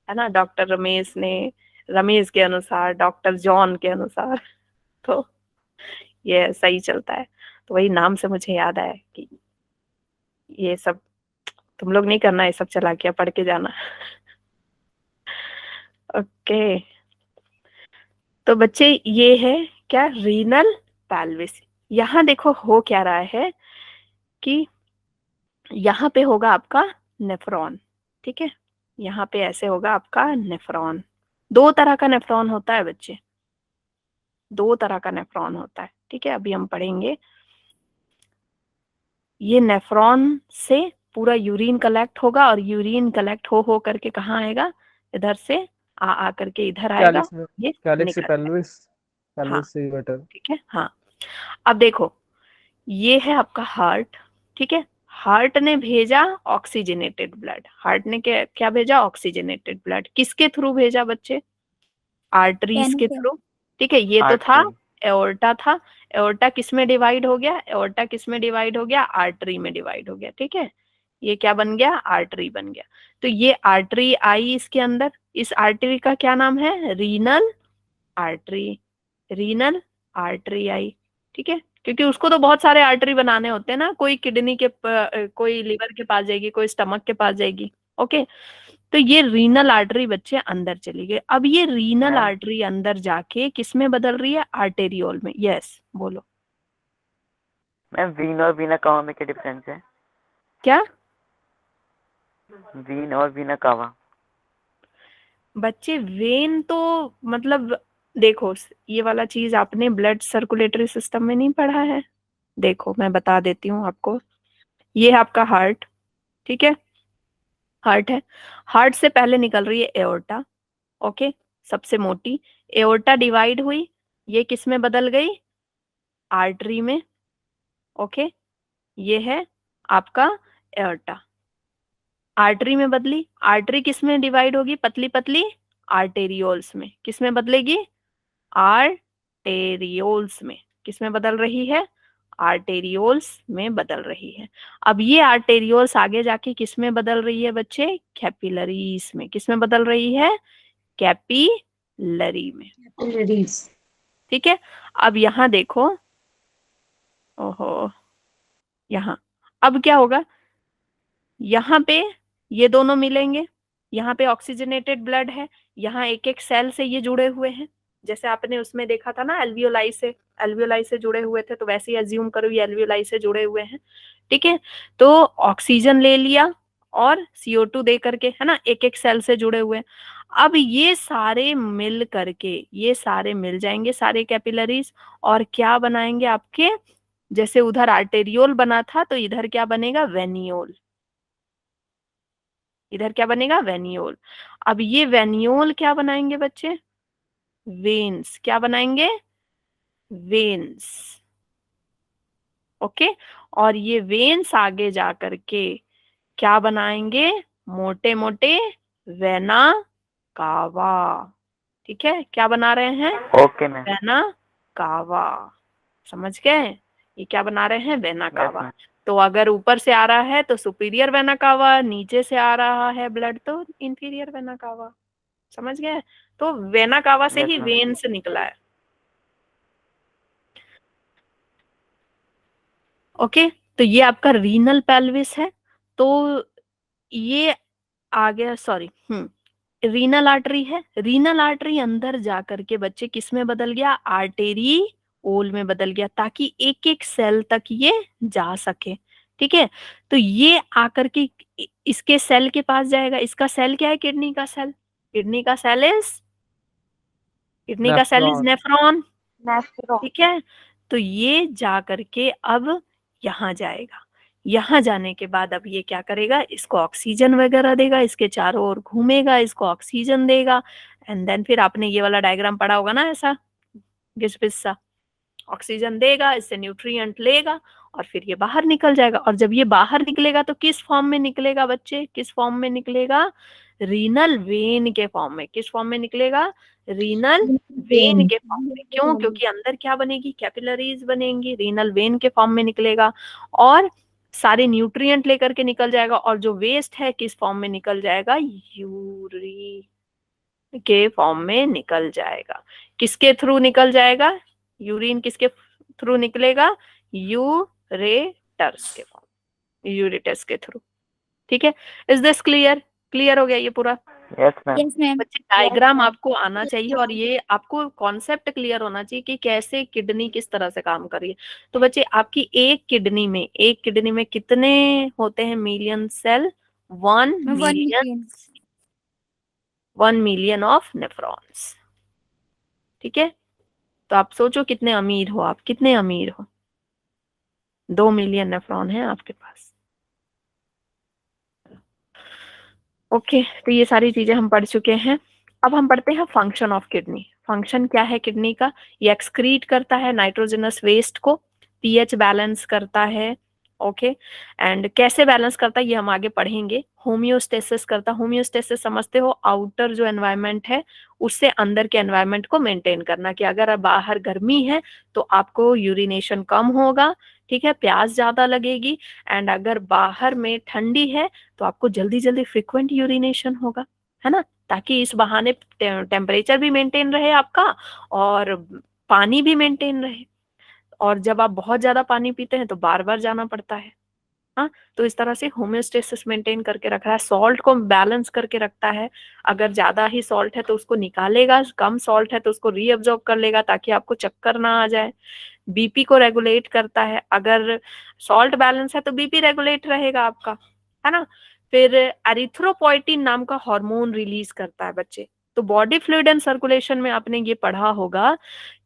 है ना। डॉक्टर रमेश ने रमेश के अनुसार, डॉक्टर जॉन के अनुसार, तो ये सही चलता है। तो वही नाम से मुझे याद आया कि ये सब तुम लोग नहीं करना, ये सब चालाकियां पढ़ के जाना। ओके, तो बच्चे ये है क्या? Renal pelvis. यहाँ देखो हो क्या रहा है कि यहाँ पे होगा आपका नेफ्रॉन, ठीक है। यहाँ पे ऐसे होगा आपका नेफ्रॉन। दो तरह का नेफ्रॉन होता है बच्चे, दो तरह का नेफ्रॉन होता है, ठीक है। अभी हम पढ़ेंगे। ये नेफ्रॉन से पूरा यूरिन कलेक्ट होगा और यूरिन कलेक्ट हो करके कहाँ आएगा? इधर से आ करके इधर आएगा,
कैलिक्स में,
ये
कैलिक्स से
निकल जाएगा।
पेल्विस,
हाँ,
पेल्विस से यूरेटर।
ठीक है। हाँ, अब देखो ये है आपका हार्ट, ठीक है। हार्ट ने भेजा ऑक्सीजनेटेड ब्लड, हार्ट ने क्या क्या भेजा, ऑक्सीजनेटेड ब्लड। किसके थ्रू भेजा बच्चे, आर्टरीज
वेन
के
से।
थ्रू। ठीक है, ये तो था एओर्टा था, एओर्टा किस में डिवाइड हो गया, एओर्टा किस में डिवाइड हो गया, आर्टरी में डिवाइड हो गया। ठीक है, ये क्या बन गया, आर्टरी बन गया। तो ये आर्टरी आई इसके अंदर, इस आर्टरी का क्या नाम है, रीनल आर्टरी, रीनल आर्टरी आई। ठीक है, क्योंकि उसको तो बहुत सारे आर्टरी बनाने होते हैं ना, कोई किडनी के कोई लिवर के पास जाएगी, कोई स्टमक के पास जाएगी। ओके, तो ये रीनल आर्टरी बच्चे अंदर चली गई। अब ये रीनल आर्टरी अंदर जाके किस में बदल रही है, आर्टेरियोल में। यस बोलो
मैम, वीन और वीना कावा में क्या डिफरेंस है?
क्या
वीन और वीना कावा।
बच्चे, वेन तो मतलब देखो, ये वाला चीज आपने ब्लड सर्कुलेटरी सिस्टम में नहीं पढ़ा है। देखो मैं बता देती हूँ आपको, ये है आपका हार्ट। ठीक है, हार्ट है, हार्ट से पहले निकल रही है एओर्टा। ओके, सबसे मोटी एओर्टा डिवाइड हुई, ये किस में बदल गई, आर्टरी में। ओके, ये है आपका एओर्टा, आर्टरी में बदली। आर्टरी किस में डिवाइड होगी, पतली पतली आर्टेरियोल्स में। किस में बदलेगी, आर्टेरियोल्स में। किस में बदल रही है, आर्टेरियोल्स में बदल रही है। अब ये आर्टेरियोल्स आगे जाके किस में बदल रही है बच्चे, कैपिलरीज में। किस में बदल रही है, कैपिलरी में। ठीक है, अब यहाँ देखो, ओहो, यहाँ अब क्या होगा, यहाँ पे ये दोनों मिलेंगे, यहाँ पे ऑक्सीजनेटेड ब्लड है, यहाँ एक एक सेल से ये जुड़े हुए हैं। जैसे आपने उसमें देखा था ना, एल्वियोलाई से जुड़े हुए थे, तो वैसे ही एज्यूम करो ये एल्वियोलाई से जुड़े हुए हैं। ठीक है, तो ऑक्सीजन ले लिया और CO2 दे करके, है ना, एक एक सेल से जुड़े हुए। अब ये सारे मिल करके, ये सारे मिल जाएंगे सारे कैपिलरीज, और क्या बनाएंगे आपके, जैसे उधर आर्टेरियोल बना था तो इधर क्या बनेगा, वेनियोल। इधर क्या बनेगा, वेनियोल। अब ये वेनियोल क्या बनाएंगे बच्चे, वेन्स। क्या बनाएंगे, वेन्स। ओके, और ये वेन्स आगे जा करके क्या बनाएंगे, मोटे मोटे वेना कावा। ठीक है, क्या बना रहे हैं,
ओके मैम।
Vena cava. समझ गए, ये क्या बना रहे हैं, वेना कावा। तो अगर ऊपर से आ रहा है तो सुपीरियर वेना कावा, नीचे से आ रहा है ब्लड तो इंफीरियर वेना कावा। समझ गए, तो वेना कावा से
Yes,
ही
ma'am.
वेन से निकला है। ओके, तो ये आपका रीनल पेल्विस है। तो ये आ गया, सॉरी, रीनल आर्टरी है। रीनल आर्टरी अंदर जा करके बच्चे किस में बदल गया, आर्टेरी ओल में बदल गया, ताकि एक एक सेल तक ये जा सके। ठीक है, तो ये आकर के इसके सेल के पास जाएगा। इसका सेल क्या है, किडनी का सेल। किडनी का सेल इज नेफ्रॉन। ठीक है, तो ये जा करके अब यहाँ जाएगा। यहाँ जाने के बाद अब ये क्या करेगा, इसको ऑक्सीजन वगैरह देगा, इसके चारों ओर घूमेगा, इसको ऑक्सीजन देगा। एंड देन फिर आपने ये वाला डायग्राम पढ़ा होगा ना, ऐसा घिस सा, ऑक्सीजन देगा, इससे न्यूट्रिएंट लेगा और फिर ये बाहर निकल जाएगा। और जब ये बाहर निकलेगा तो किस फॉर्म में निकलेगा बच्चे, किस फॉर्म में निकलेगा, रीनल वेन के फॉर्म में। किस फॉर्म में निकलेगा, रीनल वेन के फॉर्म में। क्यों, क्योंकि अंदर क्या बनेगी, कैपिलरीज बनेंगी, रीनल वेन के फॉर्म में निकलेगा और सारे न्यूट्रिएंट लेकर के निकल जाएगा। और जो वेस्ट है किस फॉर्म में निकल जाएगा, यूरिन के फॉर्म में निकल जाएगा। किसके थ्रू निकल जाएगा, यूरिन किसके थ्रू निकलेगा, यूरेटर्स के फॉर्म, यूरेटर्स के थ्रू। ठीक है, इज दिस क्लियर, क्लियर हो गया ये पूरा।
Yes ma'am.
Yes ma'am.
बच्चे डायग्राम आपको आना चाहिए और ये आपको कॉन्सेप्ट क्लियर होना चाहिए कि कैसे किडनी किस तरह से काम कर रही है। तो बच्चे आपकी एक किडनी में कितने होते हैं, million cell, 1 million of nephrons. ठीक है, तो आप सोचो कितने अमीर हो आप, कितने अमीर हो, 2 मिलियन नेफ्रॉन है आपके पास। ओके, तो ये सारी चीजें हम पढ़ चुके हैं। अब हम पढ़ते हैं फंक्शन ऑफ किडनी। फंक्शन क्या है किडनी का, ये एक्सक्रीट करता है नाइट्रोजनस वेस्ट को, पीएच बैलेंस करता है, ओके। एंड कैसे बैलेंस करता है ये हम आगे पढ़ेंगे। होम्योस्टेसिस करता, होम्योस्टेसिस समझते हो, आउटर जो एनवायरनमेंट है उससे अंदर के एनवायरनमेंट को मेंटेन करना, कि अगर बाहर गर्मी है तो आपको यूरिनेशन कम होगा, ठीक है, प्यास ज्यादा लगेगी, एंड अगर बाहर में ठंडी है तो आपको जल्दी जल्दी फ्रिक्वेंट यूरिनेशन होगा, है ना, ताकि इस बहाने टेम्परेचर भी मेंटेन रहे आपका और पानी भी मेंटेन रहे। और जब आप बहुत ज्यादा पानी पीते हैं तो बार बार जाना पड़ता है। हाँ, तो इस तरह से होम्योस्टेसिस मेंटेन करके रख रहा है, सॉल्ट को बैलेंस करके रखता है। अगर ज्यादा ही सॉल्ट है तो उसको निकालेगा, कम सॉल्ट है तो उसको रीअब्जॉर्ब कर लेगा ताकि आपको चक्कर ना आ जाए। बीपी को रेगुलेट करता है, अगर सॉल्ट बैलेंस है तो बीपी रेगुलेट रहेगा आपका, है ना। फिर एरिथ्रोपोइटिन नाम का हार्मोन रिलीज करता है बच्चे। तो बॉडी फ्लूइड एंड सर्कुलेशन में आपने ये पढ़ा होगा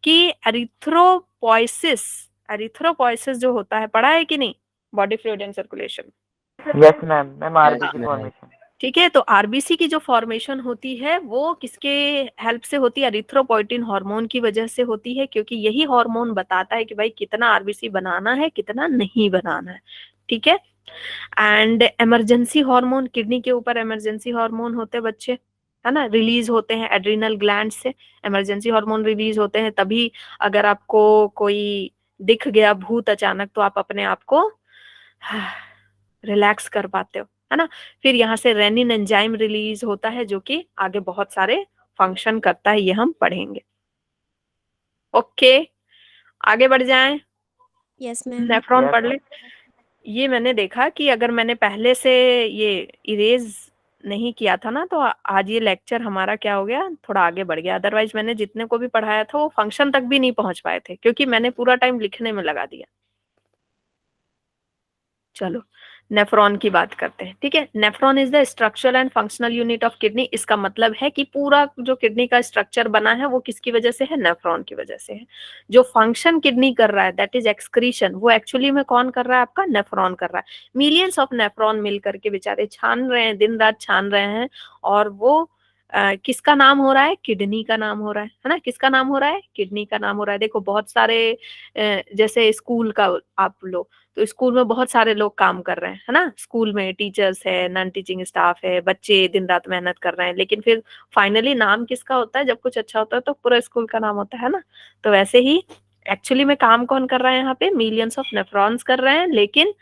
कि एरिथ्रोपोइसिस, एरिथ्रोपोइसिस जो होता है, पढ़ा है कि नहीं, body fluid and circulation.
Yes ma'am, ma'am
Yes,
RBC
ma'am.
Formation.
ठीक है, तो आरबीसी की जो फॉर्मेशन होती है वो किसके हेल्प से होती है, एरिथ्रोपोइटिन हार्मोन की वजह से होती है, क्योंकि यही हार्मोन बताता है कि भाई कितना आरबीसी बनाना है, कितना नहीं बनाना है, ठीक है। एंड इमरजेंसी हार्मोन, किडनी के ऊपर इमरजेंसी हार्मोन होते हैं बच्चे, है ना, रिलीज होते हैं एड्रिनल ग्लैंड से, इमरजेंसी हार्मोन रिलीज होते हैं, तभी अगर आपको कोई दिख गया भूत अचानक तो आप अपने आप को रिलैक्स कर पाते हो, है ना। फिर यहाँ से रेनिन एंजाइम रिलीज होता है जो कि आगे बहुत सारे फंक्शन करता है, ये हम पढ़ेंगे। ओके, आगे बढ़ जाएं।
Yes ma'am.
नेफ्रॉन
Yes,
पढ़ ले। ये मैंने देखा कि अगर मैंने पहले से ये इरेज नहीं किया था ना तो आज ये लेक्चर हमारा क्या हो गया, थोड़ा आगे बढ़ गया। अदरवाइज मैंने जितने को भी पढ़ाया था वो फंक्शन तक भी नहीं पहुंच पाए थे, क्योंकि मैंने पूरा टाइम लिखने में लगा दिया। चलो नेफ्रॉन की बात करते हैं, ठीक है। Nephron is the structural and functional unit of kidney. इसका मतलब है कि पूरा जो किडनी का स्ट्रक्चर बना है वो किसकी वजह से है, नेफ्रॉन की वजह से है। जो फंक्शन किडनी कर रहा है दैट इज एक्सक्रीशन, वो एक्चुअली में कौन कर रहा है, आपका नेफ्रॉन कर रहा है। मिलियंस ऑफ नेफ्रॉन मिल करके बेचारे छान रहे हैं, दिन रात छान रहे हैं, और वो किसका नाम हो रहा है, किडनी का नाम हो रहा है ना, किसका नाम हो रहा है, किडनी का नाम हो रहा है। देखो बहुत सारे जैसे स्कूल का आप लो, तो स्कूल में बहुत सारे लोग काम कर रहे हैं, है ना, स्कूल में टीचर्स है, नॉन टीचिंग स्टाफ है, बच्चे दिन रात मेहनत कर रहे हैं, लेकिन फिर फाइनली नाम किसका होता है, जब कुछ अच्छा होता है तो पूरा स्कूल का नाम होता है ना। तो वैसे ही एक्चुअली में काम कौन कर रहा है, यहाँ पे मिलियंस ऑफ नेफ्रॉन्स कर रहे हैं, लेकिन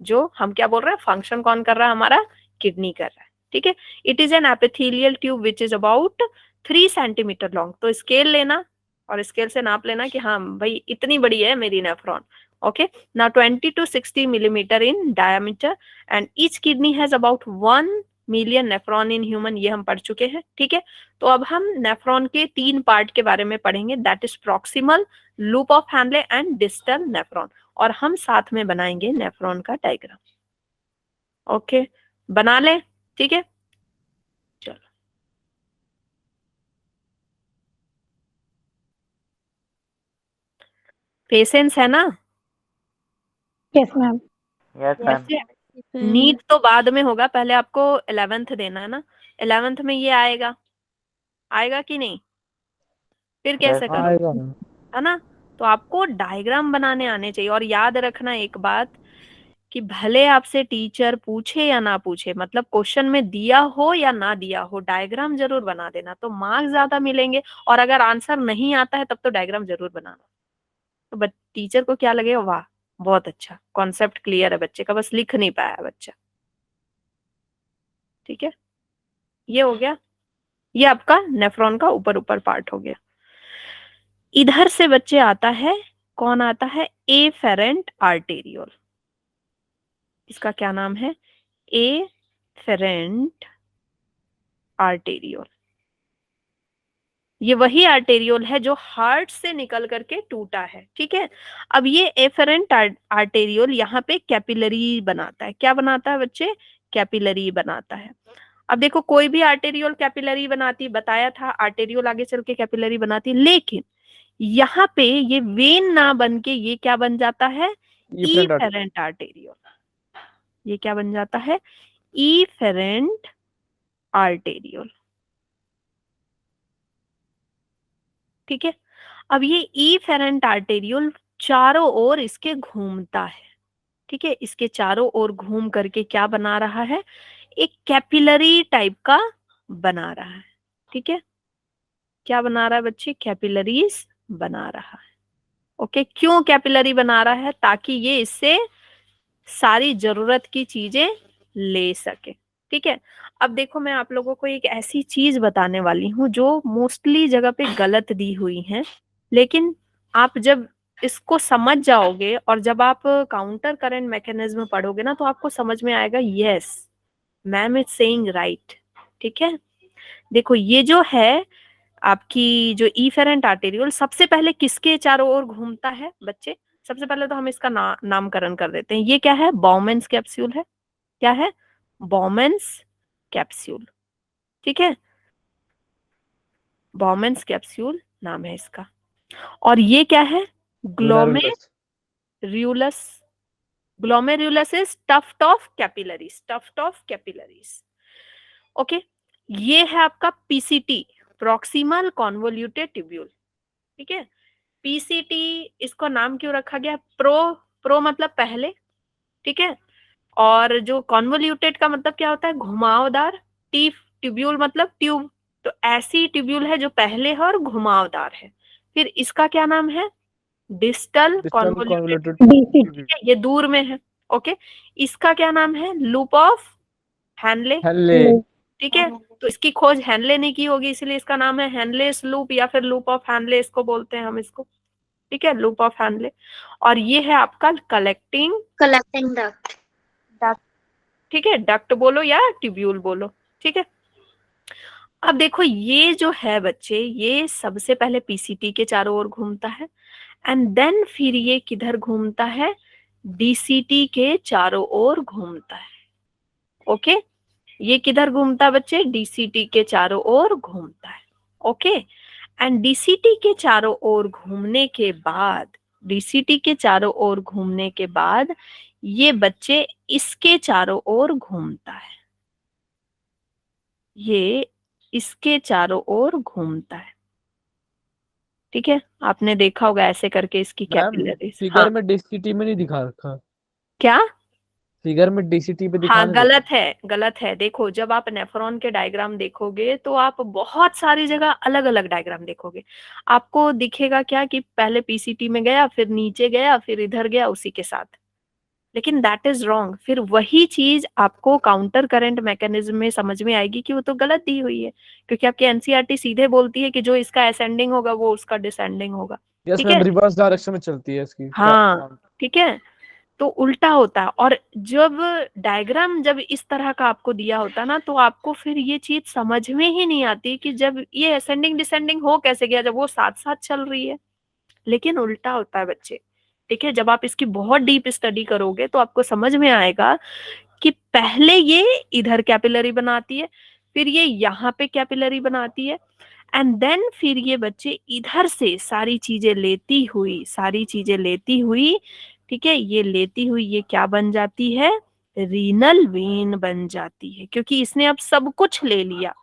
जो हम क्या बोल रहे हैं, फंक्शन कौन कर रहा है, हमारा किडनी कर रहा है, ठीक है। It is an epithelial tube which is about 3 centimetre long. तो स्केल लेना और स्केल से नाप लेना कि हाँ भाई इतनी बड़ी है मेरी nephron. okay, now 20 to 60 millimeter in diameter and each kidney has about 1 million nephron in human, ये हम पढ़ चुके हैं, ठीक है। तो अब हम नेफ्रॉन के 3 पार्ट के बारे में पढ़ेंगे, that is proximal, loop of Henle and distal nephron, और हम साथ में बनाएंगे नेफ्रॉन का डायग्राम। ओके, बना ले, ठीक है, चलो। पेशेंस है ना।
Yes ma'am.
Yes ma'am.
वैसे नीट तो बाद में होगा, पहले आपको 11th देना है ना, 11th में ये आएगा, आएगा कि नहीं, फिर कैसे
Yes,
करो,
आएगा मैम।
है ना। तो आपको डायग्राम बनाने आने चाहिए, और याद रखना एक बात कि भले आपसे टीचर पूछे या ना पूछे, मतलब क्वेश्चन में दिया हो या ना दिया हो, डायग्राम जरूर बना देना, तो मार्क्स ज्यादा मिलेंगे। और अगर आंसर नहीं आता है तब तो डायग्राम जरूर बनाना, तो टीचर को क्या लगेगा, वाह बहुत अच्छा कॉन्सेप्ट क्लियर है बच्चे का, बस लिख नहीं पाया बच्चा, ठीक है। ये हो गया, ये आपका नेफ्रॉन का ऊपर ऊपर पार्ट हो गया। इधर से बच्चे आता है, कौन आता है, एफेरेंट आर्टेरियोल। इसका क्या नाम है, एफेरेंट आर्टेरियोल। ये वही आर्टेरियोल है जो हार्ट से निकल करके टूटा है, ठीक है। अब ये एफेरेंट आर्टेरियोल यहाँ पे कैपिलरी बनाता है, क्या बनाता है बच्चे, कैपिलरी बनाता है। अब देखो कोई भी आर्टेरियोल कैपिलरी बनाती, बताया था आर्टेरियोल आगे चल के कैपिलरी बनाती, लेकिन यहाँ पे ये वेन ना बन के ये क्या बन जाता है, इफेरेंट आर्टेरियोल। ये क्या बन जाता है, इफेरेंट आर्टेरियोल, ठीक है। अब ये इफेरेंट आर्टेरियोल चारों ओर इसके घूमता है, ठीक है, इसके चारों ओर घूम करके क्या बना रहा है, एक कैपिलरी टाइप का बना रहा है। ठीक है, क्या बना रहा है बच्चे, कैपिलरीज बना रहा है। ओके, क्यों कैपिलरी बना रहा है, ताकि ये इससे सारी जरूरत की चीजें ले सके। ठीक है, अब देखो मैं आप लोगों को एक ऐसी चीज बताने वाली हूँ जो मोस्टली जगह पे गलत दी हुई है, लेकिन आप जब इसको समझ जाओगे और जब आप काउंटर करंट मैकेनिज्म पढ़ोगे ना, तो आपको समझ में आएगा, yes ma'am is saying right. ठीक है, देखो ये जो है आपकी जो इफेरेंट आर्टेरियोल सबसे पहले किसके चारों ओर घूमता है बच्चे, सबसे पहले तो हम इसका नामकरण कर देते हैं। ये क्या है, बाउमेन्स कैप्सूल है। क्या है, बाउमेन्स कैप्सूल। ठीक है, बाउमेन्स कैप्सूल नाम है इसका। और ये क्या है,
glomerulus.
Glomerulus. Glomerulus is tuft of capillaries, tuft of capillaries. Okay, ये है आपका पीसीटी, प्रॉक्सिमल कॉन्वोल्यूटेड ट्यूब्यूल। ठीक है, पीसीटी इसको नाम क्यों रखा गया, प्रो मतलब पहले। ठीक है, और जो कॉन्वोल्यूटेड का मतलब क्या होता है, घुमावदार। ट्यूब्यूल मतलब ट्यूब, तो ऐसी ट्यूब्यूल है जो पहले है और घुमावदार है। फिर इसका क्या नाम है, डिस्टल कॉन्वोल्यूटेड,
कॉन्वोल्यूटेड
ये दूर में है। ओके, इसका क्या नाम है, लूप ऑफ हैनले।
हेनले।
ठीक है, तो इसकी खोज हैनले ने की होगी, इसलिए इसका नाम है हैनलेस लूप या फिर लूप ऑफ हैनले इसको बोलते हैं हम इसको। ठीक है, लूप ऑफ हैनले। और ये है आपका कलेक्टिंग
डक्ट।
ठीक है, डक्ट बोलो या ट्यूब्यूल बोलो। ठीक है, अब देखो ये जो है बच्चे, ये सबसे पहले पीसीटी के चारों ओर घूमता है, एंड देन फिर ये किधर घूमता है, डीसीटी के चारों ओर घूमता है। ओके, ये किधर घूमता है बच्चे, डीसीटी के चारों ओर घूमता है। ओके, एंड डीसीटी के चारों ओर घूमने के बाद, डीसीटी के चारों ओर घूमने के बाद ये बच्चे इसके चारों ओर घूमता है, ये इसके चारों ओर घूमता है। ठीक है, आपने देखा होगा ऐसे करके इसकी
मैम
कैपिलरीज।
फिगर
हाँ,
में डीसीटी में नहीं दिखा रखा,
क्या,
फिगर में डीसीटी पे दिखा
हाँ
नहीं
गलत है, गलत है। देखो जब आप नेफ्रॉन के डायग्राम देखोगे तो आप बहुत सारी जगह अलग अलग डायग्राम देखोगे। आपको दिखेगा क्या कि पहले पीसीटी में गया, फिर नीचे गया, फिर इधर गया उसी के साथ, लेकिन दैट इज रॉन्ग। फिर वही चीज आपको काउंटर करंट मैकेनिज्म में समझ में आएगी कि वो तो गलत दी हुई है, क्योंकि आपकी एनसीईआरटी सीधे बोलती है कि जो इसका असेंडिंग होगा वो उसका डिसेंडिंग होगा।
यस
ठीक
मैम,
है,
रिवर्स डायरेक्शन में चलती है इसकी
हाँ ठीक है, तो उल्टा होता है। और जब डायग्राम जब इस तरह का आपको दिया होता ना, तो आपको फिर ये चीज समझ में ही नहीं आती कि जब ये असेंडिंग डिसेंडिंग हो कैसे गया, जब वो साथ साथ चल रही है। लेकिन उल्टा होता है बच्चे। ठीक है, जब आप इसकी बहुत डीप स्टडी करोगे तो आपको समझ में आएगा कि पहले ये इधर कैपिलरी बनाती है, फिर ये यहाँ पे कैपिलरी बनाती है, एंड देन फिर ये बच्चे इधर से सारी चीजें लेती हुई, सारी चीजें लेती हुई, ठीक है, ये लेती हुई ये क्या बन जाती है, रीनल वेन बन जाती है। क्योंकि इसने अब सब कुछ ले लिया,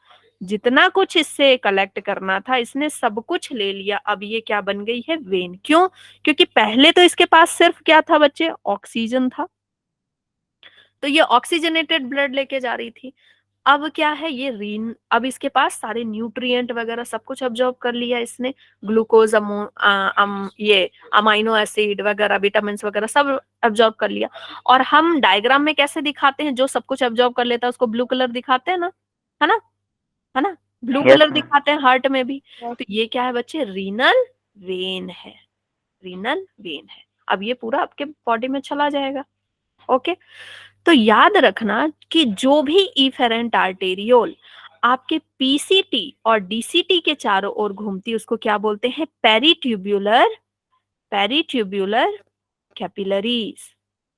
जितना कुछ इससे कलेक्ट करना था इसने सब कुछ ले लिया। अब ये क्या बन गई है, वेन। क्यों, क्योंकि पहले तो इसके पास सिर्फ क्या था बच्चे, ऑक्सीजन था, तो ये ऑक्सीजनेटेड ब्लड लेके जा रही थी। अब क्या है, ये अब इसके पास सारे न्यूट्रिएंट वगैरह सब कुछ अब्जॉर्ब कर लिया इसने, ग्लूकोज, ये अमाइनो एसिड वगैरह, विटामिन वगैरह सब अब्जॉर्ब कर लिया। और हम डायग्राम में कैसे दिखाते हैं, जो सब कुछ अब्जॉर्ब कर लेता है उसको ब्लू कलर दिखाते हैं ना, है ना, है ना, ब्लू
Yes,
कलर
ma'am.
दिखाते हैं हार्ट में भी। तो ये क्या है बच्चे, रीनल वेन है, रीनल वेन है। अब ये पूरा आपके बॉडी में चला जाएगा। ओके, तो याद रखना कि जो भी इफेरेंट आर्टेरियोल आपके पीसीटी और डीसीटी के चारों ओर घूमती है उसको क्या बोलते हैं, पेरीट्यूब्यूलर, पेरीट्यूब्यूलर कैपिलरीज।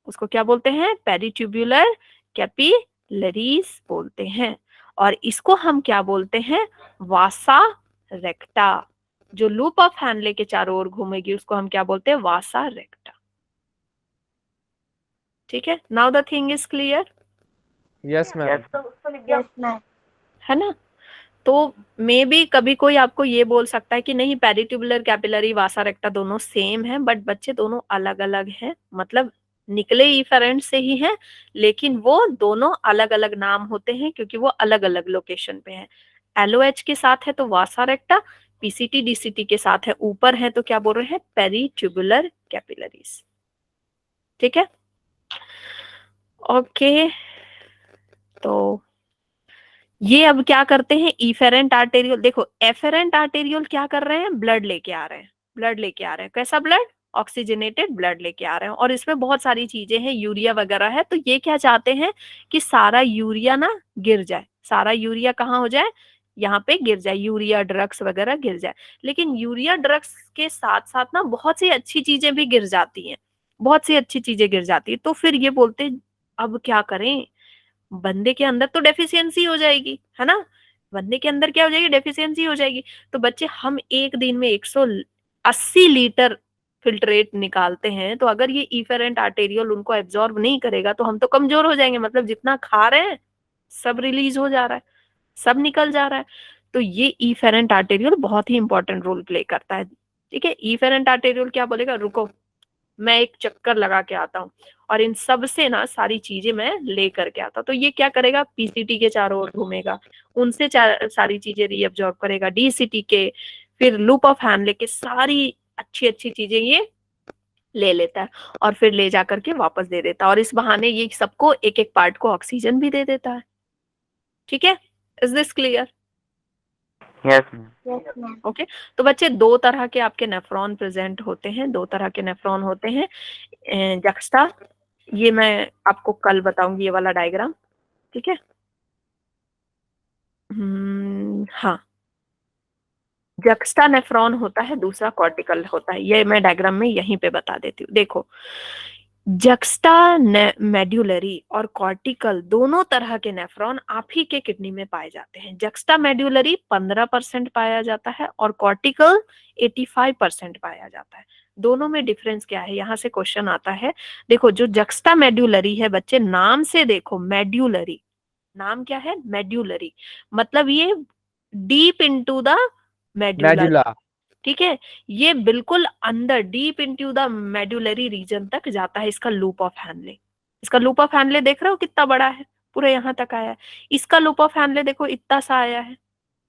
उसको क्या बोलते हैं, पेरीट्यूब्यूलर कैपिलरीज बोलते हैं। और इसको हम क्या बोलते हैं, वासा रेक्टा। जो लूप ऑफ हैनले के चारों ओर घूमेगी उसको हम क्या बोलते हैं, वासा रेक्टा। ठीक है, now the thing is clear,
yes ma'am.
Yes ma'am.
है ना। तो मे बी कभी कोई आपको ये बोल सकता है कि नहीं पेरिट्यूबुलर कैपिलरी वासा रेक्टा दोनों सेम है, बट बच्चे दोनों अलग अलग हैं। मतलब निकले इफेरेंट से ही हैं, लेकिन वो दोनों अलग अलग नाम होते हैं क्योंकि वो अलग अलग लोकेशन पे हैं। एलओएच के साथ है तो वासा रेक्टा, पीसीटी डीसीटी के साथ है ऊपर है तो क्या बोल रहे हैं, पेरीट्यूबुलर कैपिलरीज। ठीक है, ओके। तो ये अब क्या करते हैं, इफेरेंट आर्टेरियोल, देखो एफेरेंट आर्टेरियोल क्या कर रहे हैं, ब्लड लेके आ रहे हैं, ब्लड लेके आ रहे हैं। कैसा ब्लड, ऑक्सीजनेटेड ब्लड लेके आ रहे हैं, और इसमें बहुत सारी चीजें हैं, यूरिया वगैरह है। तो ये क्या चाहते हैं कि सारा यूरिया ना गिर जाए, सारा यूरिया कहाँ हो जाए, यहाँ पे गिर जाए, यूरिया ड्रग्स वगैरह गिर जाए। लेकिन यूरिया ड्रग्स के साथ साथ ना बहुत सी अच्छी चीजें भी गिर जाती हैं, बहुत सी अच्छी चीजें गिर जाती है। तो फिर ये बोलते हैं अब क्या करें, बंदे के अंदर तो डेफिशिएंसी हो जाएगी, है ना, बंदे के अंदर क्या हो जाएगी, डेफिशिएंसी हो जाएगी। तो बच्चे हम एक दिन में 180 लीटर फिल्ट्रेट निकालते हैं, तो अगर ये इफेरेंट आर्टेरियल उनको एब्जॉर्ब नहीं करेगा तो हम तो कमजोर हो जाएंगे, मतलब जितना खा रहे हैं सब रिलीज हो जा रहा है, सब निकल जा रहा है। तो ये इफेरेंट आर्टेरियल बहुत ही इंपॉर्टेंट रोल प्ले करता है। ठीक है, इफेरेंट आर्टेरियल क्या बोलेगा, रुको मैं एक चक्कर लगा के आता हूँ और इन सब से ना सारी चीजें मैं ले करके आता हूँ। तो ये क्या करेगा, पीसीटी के चारों ओर घूमेगा, उनसे सारी चीजें रीअब्जॉर्ब करेगा, डीसीटी के, फिर लूप ऑफ हैनले के सारी अच्छी अच्छी चीजें ये ले लेता है और फिर ले जा करके वापस दे देता है, और इस बहाने ये सबको एक एक पार्ट को ऑक्सीजन भी दे देता है। ठीक है, is this clear?
Yes ma'am.
Okay. तो बच्चे दो तरह के आपके नेफ्रॉन प्रेजेंट होते हैं, दो तरह के नेफ्रॉन होते हैं। जक्स्टा, ये मैं आपको कल बताऊंगी ये वाला डायग्राम। ठीक है, हाँ, जक्स्टा नेफ्रॉन होता है, दूसरा कॉर्टिकल होता है, ये मैं डायग्राम में यहीं पे बता देती हूँ। देखो, जक्स्टा मेड्यूलरी और कॉर्टिकल दोनों तरह के नेफ्रॉन आप ही के किडनी में पाए जाते हैं। जक्स्टा मेड्यूलरी 15% पाया जाता है और कॉर्टिकल 85% पाया जाता है। दोनों में डिफरेंस क्या है, यहाँ से क्वेश्चन आता है। देखो, जो जक्स्टा मेड्यूलरी है बच्चे, नाम से देखो, मेड्यूलरी, नाम क्या है, मेड्यूलरी, मतलब ये deep into the medulla.
Medulla.
ठीक है, ये बिल्कुल अंदर deep into the medullary region तक जाता है इसका लूप ऑफ हैनले। इसका लूप ऑफ हैनले देख रहे हो कितना बड़ा है, पूरे यहाँ तक आया है। इसका लूप ऑफ हैनले देखो इतना सा आया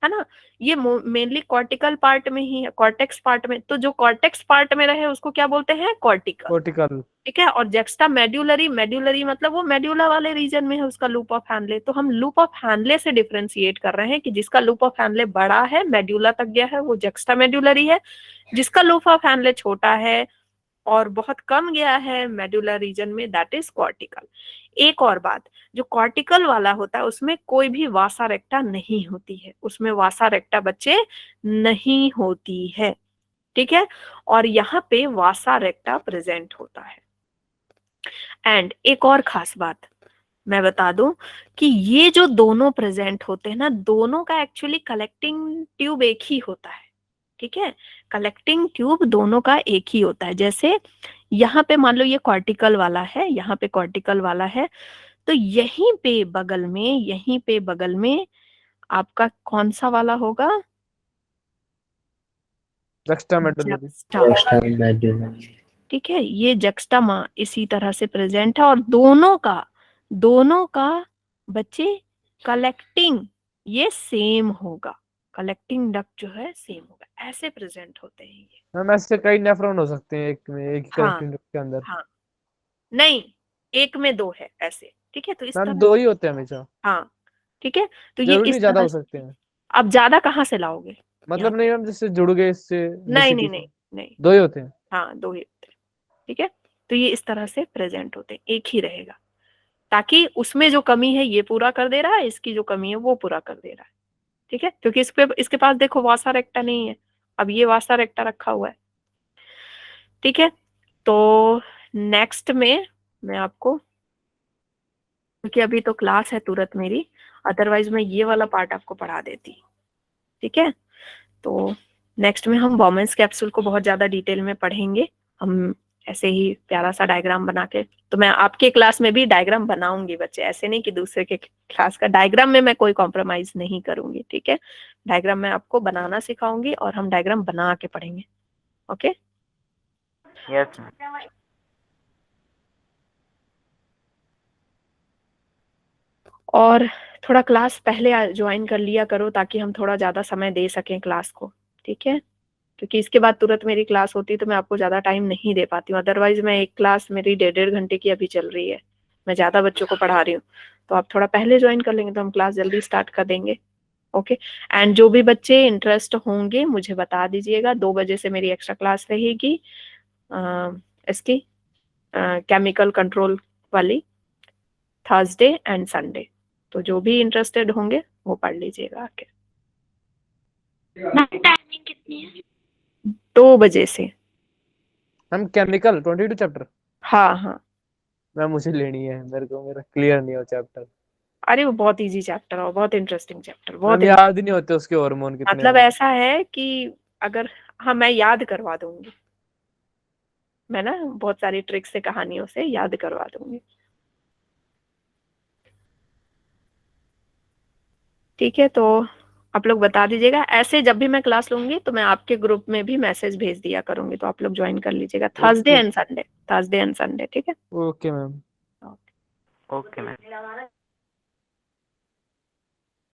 है ना। ये मेनली कॉर्टिकल पार्ट में ही है, कॉर्टेक्स पार्ट में। तो जो कॉर्टेक्स पार्ट में रहे उसको क्या बोलते हैं, कॉर्टिकल।
कॉर्टिकल।
ठीक है, और जक्स्टा मेड्यूलरी, मेड्यूलरी मतलब वो मेड्यूला वाले रीजन में है उसका लूप ऑफ हैनले। तो हम लूप ऑफ हैनले से डिफरेंशिएट कर रहे हैं कि जिसका लूप ऑफ हैनले बड़ा है, मेड्यूला तक गया है, वो जक्स्टा मेड्यूलरी है। जिसका लूप ऑफ हैनले छोटा है और बहुत कम गया है मेडुला रीजन में, दैट इज कॉर्टिकल। एक और बात, जो कॉर्टिकल वाला होता है उसमें कोई भी वासा रेक्टा नहीं होती है, उसमें वासा रेक्टा बच्चे नहीं होती है। ठीक है, और यहाँ पे वासा रेक्टा प्रेजेंट होता है। एंड एक और खास बात मैं बता दूं कि ये जो दोनों प्रेजेंट होते हैं ना, दोनों का एक्चुअली कलेक्टिंग ट्यूब एक ही होता है। ठीक है, कलेक्टिंग ट्यूब दोनों का एक ही होता है। जैसे यहाँ पे मान लो ये कॉर्टिकल वाला है, यहाँ पे कॉर्टिकल वाला है, तो यहीं पे बगल में, यहीं पे बगल में आपका कौन सा वाला होगा,
जक्स्टा मेडुलरी।
जक्स्टा।
मेडुलरी।
ठीक है, ये जक्स्टा इसी तरह से प्रेजेंट है, और दोनों का बच्चे कलेक्टिंग ये सेम होगा, कलेक्टिंग डक्ट जो है सेम होगा, ऐसे प्रेजेंट होते हैं ये।
मैम ऐसे कई नेफ्रॉन हो सकते हैं एक में, एक ही
हाँ
कलेक्टिंग के अंदर।
हाँ, नहीं, एक में दो है ऐसे। ठीक है, तो इस
मैम
तरह,
दो ही होते हैं हमेशा,
हाँ ठीक है, तो ये
जरूरी
इस
नहीं ज्यादा
तरह
हो
से।
सकते हैं।
अब ज्यादा कहाँ से लाओगे, यहाँ
मतलब नहीं मैम, जिससे जुड़ गए इससे
नहीं नहीं
DCT से,
नहीं नहीं,
दो ही होते हैं।
हाँ दो ही होते हैं। ठीक है, तो ये इस तरह से प्रेजेंट होते हैं, एक ही रहेगा, ताकि उसमें जो कमी है ये पूरा कर दे रहा है, इसकी जो कमी है वो पूरा कर दे रहा है। ठीक है, क्योंकि इसके पास देखो वासा रेक्टा नहीं है, अब ये वासा रेक्टा रखा हुआ है। ठीक है, तो नेक्स्ट में मैं आपको, क्योंकि अभी तो क्लास है तुरंत मेरी, अदरवाइज मैं ये वाला पार्ट आपको पढ़ा देती। ठीक है, तो नेक्स्ट में हम वोमेन्स कैप्सूल को बहुत ज्यादा डिटेल में पढ़ेंगे, हम ऐसे ही प्यारा सा डायग्राम बना के। तो मैं आपके क्लास में भी डायग्राम बनाऊंगी बच्चे, ऐसे नहीं कि दूसरे के क्लास का, डायग्राम में मैं कोई कॉम्प्रोमाइज नहीं करूंगी। ठीक है, डायग्राम मैं आपको बनाना सिखाऊंगी और हम डायग्राम बना के पढ़ेंगे। Okay,
yes ma'am.
और थोड़ा क्लास पहले ज्वाइन कर लिया करो ताकि हम थोड़ा ज्यादा समय दे सकें क्लास को, ठीक है? क्योंकि इसके बाद तुरंत मेरी क्लास होती है तो मैं आपको ज्यादा टाइम नहीं दे पाती हूँ। अदरवाइज मैं एक क्लास मेरी 1.5 घंटे की अभी चल रही है, मैं ज्यादा बच्चों को पढ़ा रही हूँ। तो आप थोड़ा पहले ज्वाइन कर लेंगे तो हम क्लास जल्दी स्टार्ट कर देंगे। ओके, एंड जो भी बच्चे इंटरेस्ट होंगे मुझे बता दीजिएगा। 2 बजे से मेरी एक्स्ट्रा क्लास रहेगी इसकी केमिकल कंट्रोल वाली, थर्सडे एंड संडे। तो जो भी इंटरेस्टेड होंगे वो पढ़ लीजिएगा आके।
टाइमिंग कितनी है?
2 बजे से।
हम केमिकल 22 चैप्टर।
हाँ हाँ,
मैम मुझे लेनी है, मेरा क्लियर नहीं हो चैप्टर।
अरे वो बहुत इजी चैप्टर है, बहुत इंटरेस्टिंग चैप्टर,
मैम
बहुत
याद ही नहीं होते उसके हार्मोन कितने
मतलब
हैं।
ऐसा है कि अगर, हाँ मैं याद करवा दूंगी, मैं ना बहुत सारी ट्रिक्स से कहानियों से याद करवा दूंगी। ठीक है, तो आप लोग बता दीजिएगा। ऐसे जब भी मैं क्लास लूंगी तो मैं आपके ग्रुप में भी मैसेज भेज दिया करूंगी, तो आप लोग ज्वाइन कर लीजिएगा Thursday and Sunday, Thursday and Sunday, ठीक है?
Okay ma'am.
Okay ma'am.